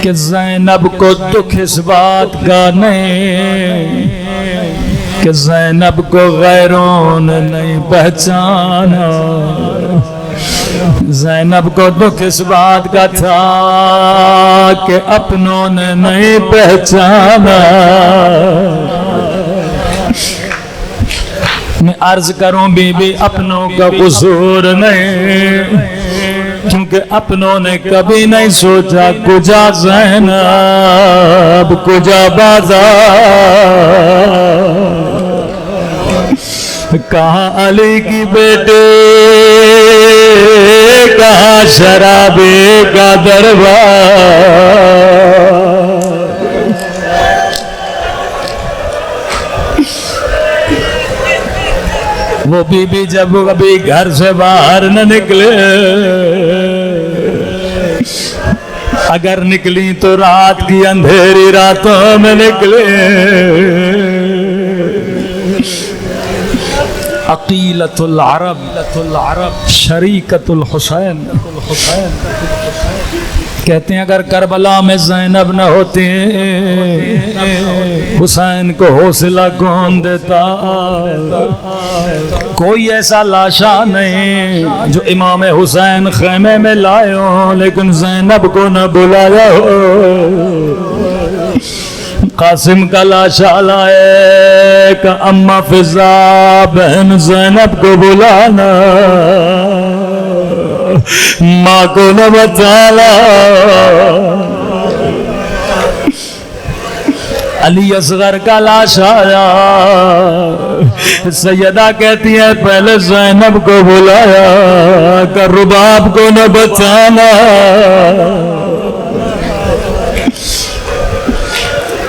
کہ زینب کو دکھ اس بات کا نہیں کہ زینب کو غیروں نے نہیں پہچانا، زینب کو دکھ اس بات کا تھا کہ اپنوں نے نہیں پہچانا۔ میں عرض کروں بی بی اپنوں کا قصور نہیں، کیونکہ اپنوں نے کبھی نہیں سوچا کجا زینب کجا بازار، کہاں علی کی بیٹے کہاں شرابے کا دربار۔ وہ بی بی جب کبھی گھر سے باہر نہ نکلے، اگر نکلی تو رات کی اندھیری راتوں میں نکلے۔ عقیلۃ العرب شریکۃ الحسین، کہتے ہیں اگر کربلا میں زینب نہ ہوتی حسین کو حوصلہ کون دیتا؟ کوئی ایسا لاشا نہیں جو امام حسین خیمے میں لائے ہوں لیکن زینب کو نہ بلایا ہو۔ قاسم کا لاشا لائے کہ اماں فضا بہن زینب کو بلانا، ماں کو نہ بتانا۔ علی اصغر کا لاش آیا، سیدہ کہتی ہے پہلے زینب کو بلایا کہ رباب کو نہ بتانا۔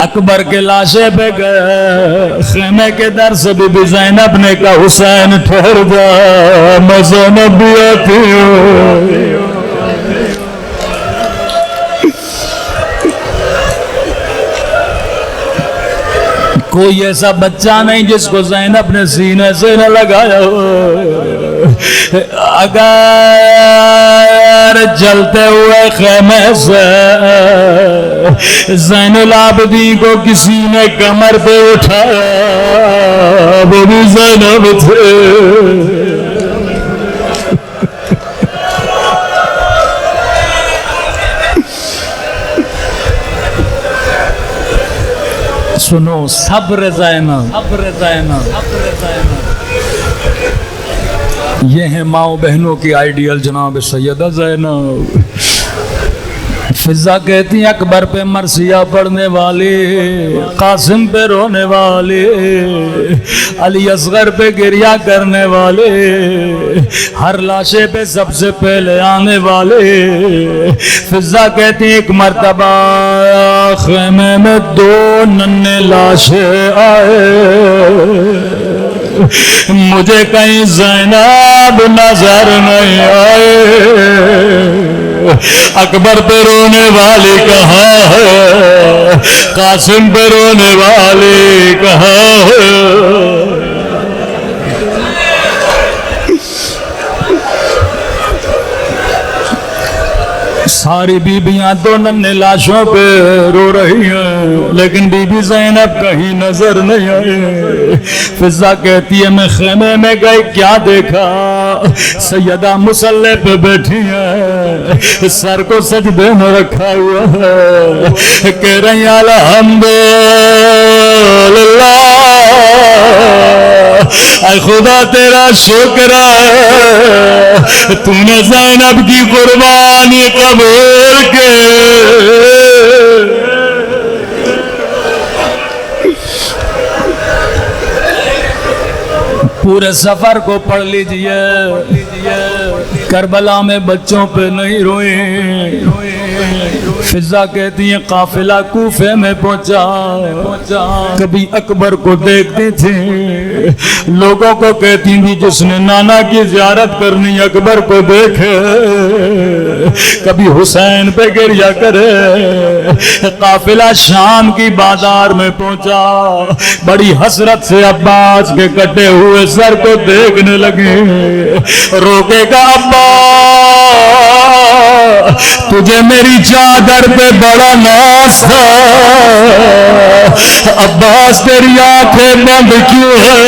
اکبر کے لاشے پہ گئے، خیمے کے در سے بی بی زینب نے کہا حسین ٹھہر جا، میں زینب بھی آتی ہوں۔ کوئی ایسا بچہ نہیں جس کو زینب نے سینے سے نہ لگایا ہو۔ اگر جلتے ہوئے خیمے سے زین العابدین کو کسی نے کمر پہ اٹھایا، وہ بھی زینب تھے۔ سنو صبر زینب، یہ ہیں ماؤں بہنوں کی آئیڈیل جناب سیدہ زینب۔ فضا کہتی ہیں اکبر پہ مرثیہ پڑھنے والے، قاسم پہ رونے والے، علی اصغر پہ گریہ کرنے والے، ہر لاشے پہ سب سے پہلے آنے والے۔ فضا کہتی ہیں ایک مرتبہ خیمے میں دو ننھے لاشیں آئے، مجھے کہیں زینب نظر نہیں آئے۔ اکبر پہ رونے والی کہاں ہے، قاسم پہ رونے والی کہاں ہے؟ ساری بیبیاں دو ننھے لاشوں پہ رو رہی ہیں لیکن بی بی زینب کہیں نظر نہیں آئی۔ فضا کہتی ہے میں خیمے میں گئی، کیا دیکھا؟ سیدہ مصلی پہ بیٹھی ہیں، سر کو سجدے میں رکھا ہوا ہے، کہہ رہی ہیں الحمدللہ، اے خدا تیرا شکر ہے تو نے زینب کی قربانی قبول کے۔ پورے سفر کو پڑھ لیجئے، کربلا میں بچوں پہ نہیں روئے۔ فضا کہتی ہیں قافلہ کوفے میں پہنچا، کبھی اکبر کو دیکھتی تھی، لوگوں کو کہتی تھی جس نے نانا کی زیارت کرنی اکبر کو دیکھے، کبھی حسین پہ گریہ کرے۔ قافلہ شام کی بازار میں پہنچا، بڑی حسرت سے عباس کے کٹے ہوئے سر کو دیکھنے لگے، روکے گا ابا تجھے میری چادر پہ بڑا ناز تھا، عباس تیری آنکھیں بند کیوں ہے؟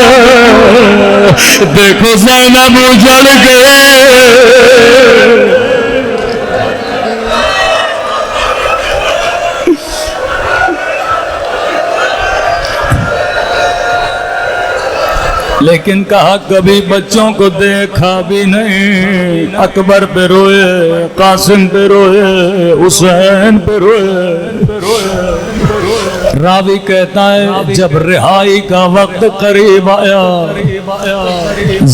دیکھو زینب اجڑ گئے۔ لیکن کہا کبھی بچوں کو دیکھا بھی نہیں، اکبر پہ روئے، قاسم پہ روئے، حسین پہ روئے۔ راوی کہتا ہے جب رہائی کا وقت قریب آیا،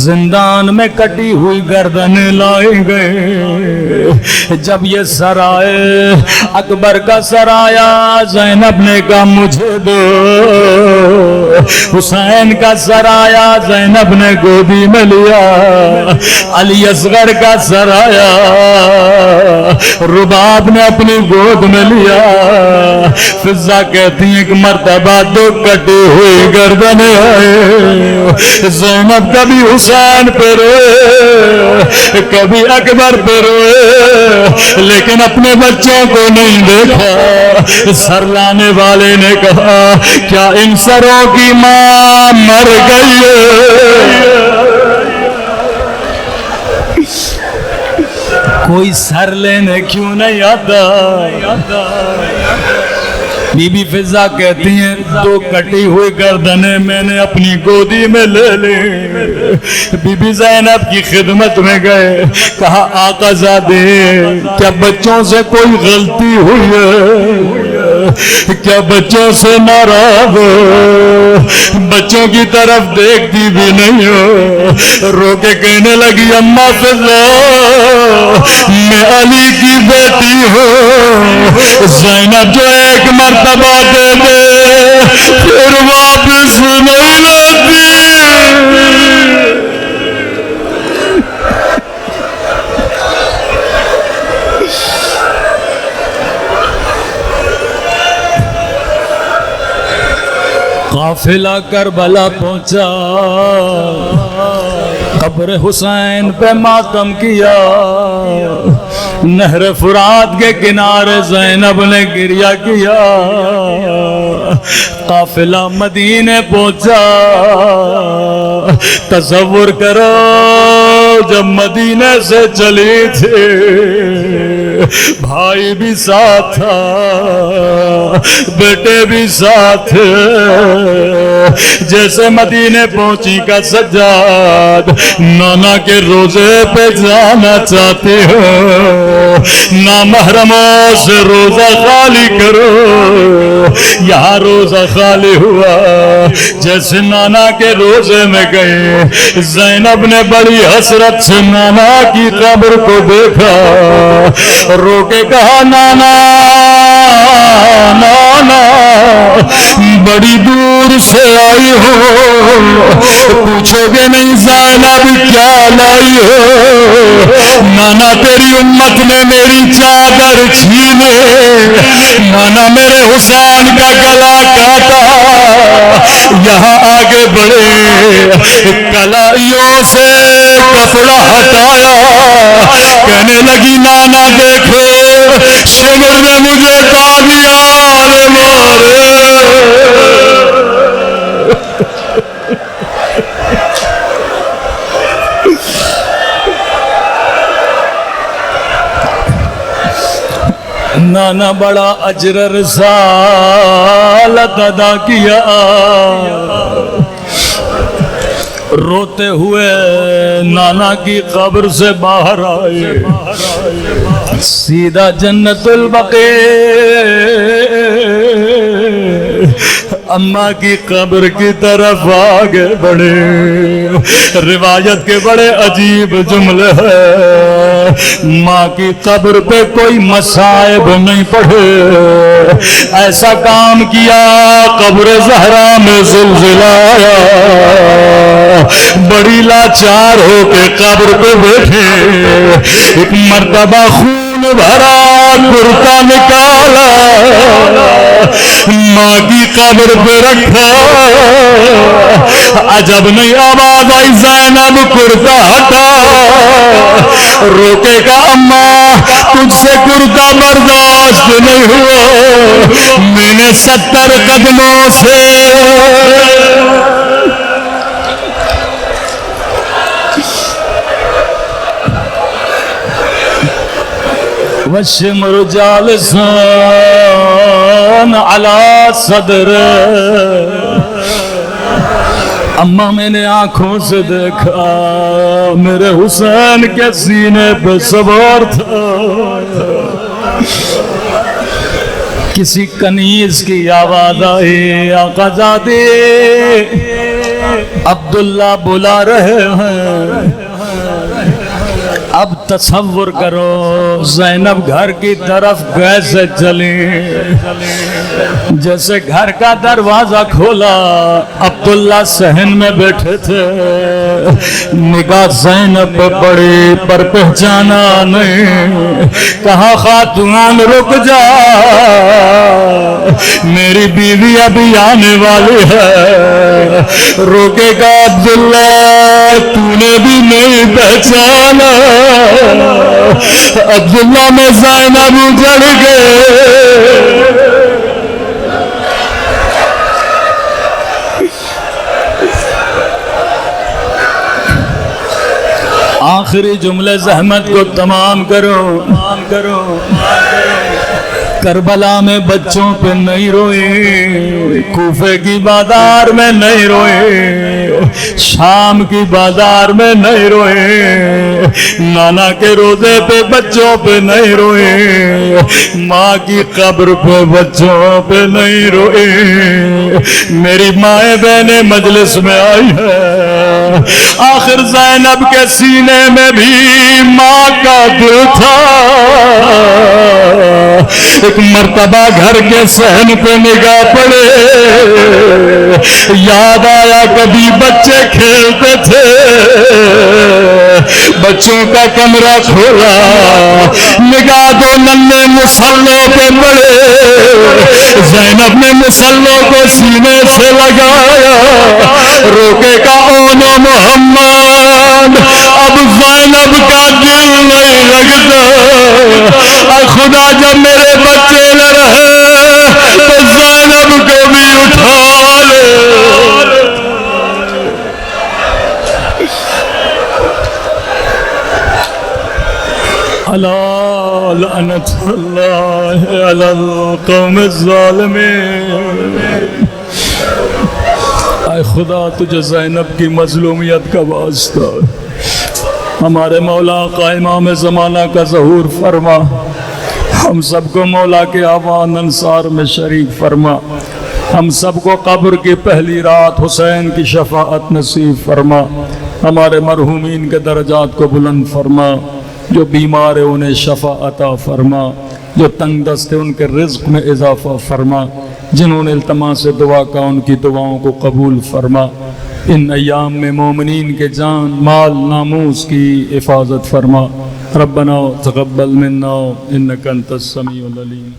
زندان میں کٹی ہوئی گردنیں لائی گئے۔ جب یہ سر آئے، اکبر کا سر آیا، زینب نے کہا مجھے دو۔ حسین کا سر آیا، زینب نے گودی میں لیا۔ علی اصغر کا سر آیا، رباب نے اپنی گود میں لیا۔ فضا کہتی ایک مرتبہ دو کٹی ہوئی گردنیں آئے، زینب کبھی حسین پہ روئے، کبھی اکبر پہ روئے، لیکن اپنے بچوں کو نہیں دیکھا۔ سر لانے والے نے کہا کیا ان سروں کی ماں مر گئی ہے؟ کوئی سر لینے کیوں نہیں آتا؟ بی بی فضا کہتی ہیں دو کٹی ہوئی گردنیں میں نے اپنی گودی میں لے لی۔ بی بی زینب کی خدمت میں گئے، کہا آقا زادے کیا بچوں سے کوئی غلطی ہوئی ہے؟ کیا بچوں سے ناراض ہو؟ بچوں کی طرف دیکھتی بھی نہیں ہو؟ رو کے کہنے لگی اماں فضا میں علی کی بیٹی ہوں، زینب جو ایک مرتبہ دے دے پھر واپس نہیں لاتی۔ قافلہ کربلا پہنچا، قبر حسین پہ ماتم کیا۔ نہر فرات کے کنارے زینب نے گریہ کیا۔ قافلہ مدینے پہنچا، تصور کرو جب مدینے سے چلی تھی، بھائی بھی ساتھ تھا، بیٹے بھی ساتھ تھے۔ جیسے مدینے پہنچی کا سجاد نانا کے روزے پہ جانا چاہتے ہو، نامحرموں سے روزہ خالی کرو۔ یہاں روزہ خالی ہوا، جیسے نانا کے روزے میں گئے، زینب نے بڑی حسرت سے نانا کی قبر کو دیکھا، رو کے کہا نانا نانا بڑی دور سے آئی ہو، پوچھو گے نہیں زینب کیا لائی ہو؟ نانا تیری امت نے میری چادر چھینے، نانا میرے حسین کا گلا کاٹا، یہاں آگے بڑھے کلائیوں سے کپڑا ہٹایا، کہنے لگی نانا دیکھو شمر نے مجھے قادیان مارے۔ نانا بڑا اجر رسالت ادا کیا، روتے ہوئے نانا کی قبر سے باہر آئے، سیدھا جنت البقیع اماں کی قبر کی طرف آگے بڑھے۔ روایت کے بڑے عجیب جملے ہیں، ماں کی قبر پہ کوئی مصائب نہیں پڑھے، ایسا کام کیا قبر زہرا میں زلزلہ آیا، بڑی لاچار ہو کے قبر پہ بیٹھے، ایک مرتبہ خون بھرا کرتا نکالا، ماں کی قبر پہ رکھا، عجب نہیں آواز آئی زینب کرتا ہٹا، روکے کا اماں تجھ سے کرتا برداشت نہیں ہوا، میں نے 70 قدموں سے وشمر جالسان علی صدر، اما میں نے آنکھوں سے دیکھا میرے حسین کے سینے پہ سوار تھا کسی کنیز کی آواز آئی آقا زادی عبداللہ بلا رہے ہیں اب تصور کرو زینب گھر کی طرف کیسے چلی جیسے گھر کا دروازہ کھولا عبداللہ صحن میں بیٹھے تھے نگاہ زینب پہ پڑی پر پہچانا نہیں کہا خاتون رک جا میری بیوی ابھی آنے والی ہے روکے گا عبداللہ تو نے بھی نہیں پہچانا عبداللہ میں زینب اجڑ گئے آخری جملے زحمت کو تمام کرو کربلا میں بچوں پہ نہیں روئے کوفے کی بازار میں نہیں روئے شام کی بازار میں نہیں روئے نانا کے روزے پہ بچوں پہ نہیں روئے ماں کی قبر پہ بچوں پہ نہیں روئے میری مائیں بہنیں مجلس میں آئی ہے آخر زینب کے سینے میں بھی ماں کا دل تھا ایک مرتبہ گھر کے صحن پہ نگاہ پڑے یاد آیا کبھی بچے کھیلتے تھے بچوں کا کمرہ کھولا نگاہ دو ننھے مصلوں پہ پڑے زینب نے مصلوں کو سینے سے لگایا روکے کا اونو محمد اب زینب کا دل نہیں لگتا اے خدا جب میرے بچے نہ رہے تو زینب کو بھی اٹھا لے الا لعنت اللہ علی القوم الظالمین اے خدا تجھے زینب کی مظلومیت کا واسطہ ہمارے مولا قائمام زمانہ کا ظہور فرما ہم سب کو مولا کے آوان انصار میں شریک فرما ہم سب کو قبر کی پہلی رات حسین کی شفاعت نصیب فرما ہمارے مرحومین کے درجات کو بلند فرما جو بیمار ہیں انہیں شفا عطا فرما جو تنگ دست ہیں ان کے رزق میں اضافہ فرما جنہوں نے التماس دعا کا ان کی دعاؤں کو قبول فرما ان ایام میں مومنین کے جان مال ناموس کی حفاظت فرما ربنا تقبل منا انک انت السمیع العلیم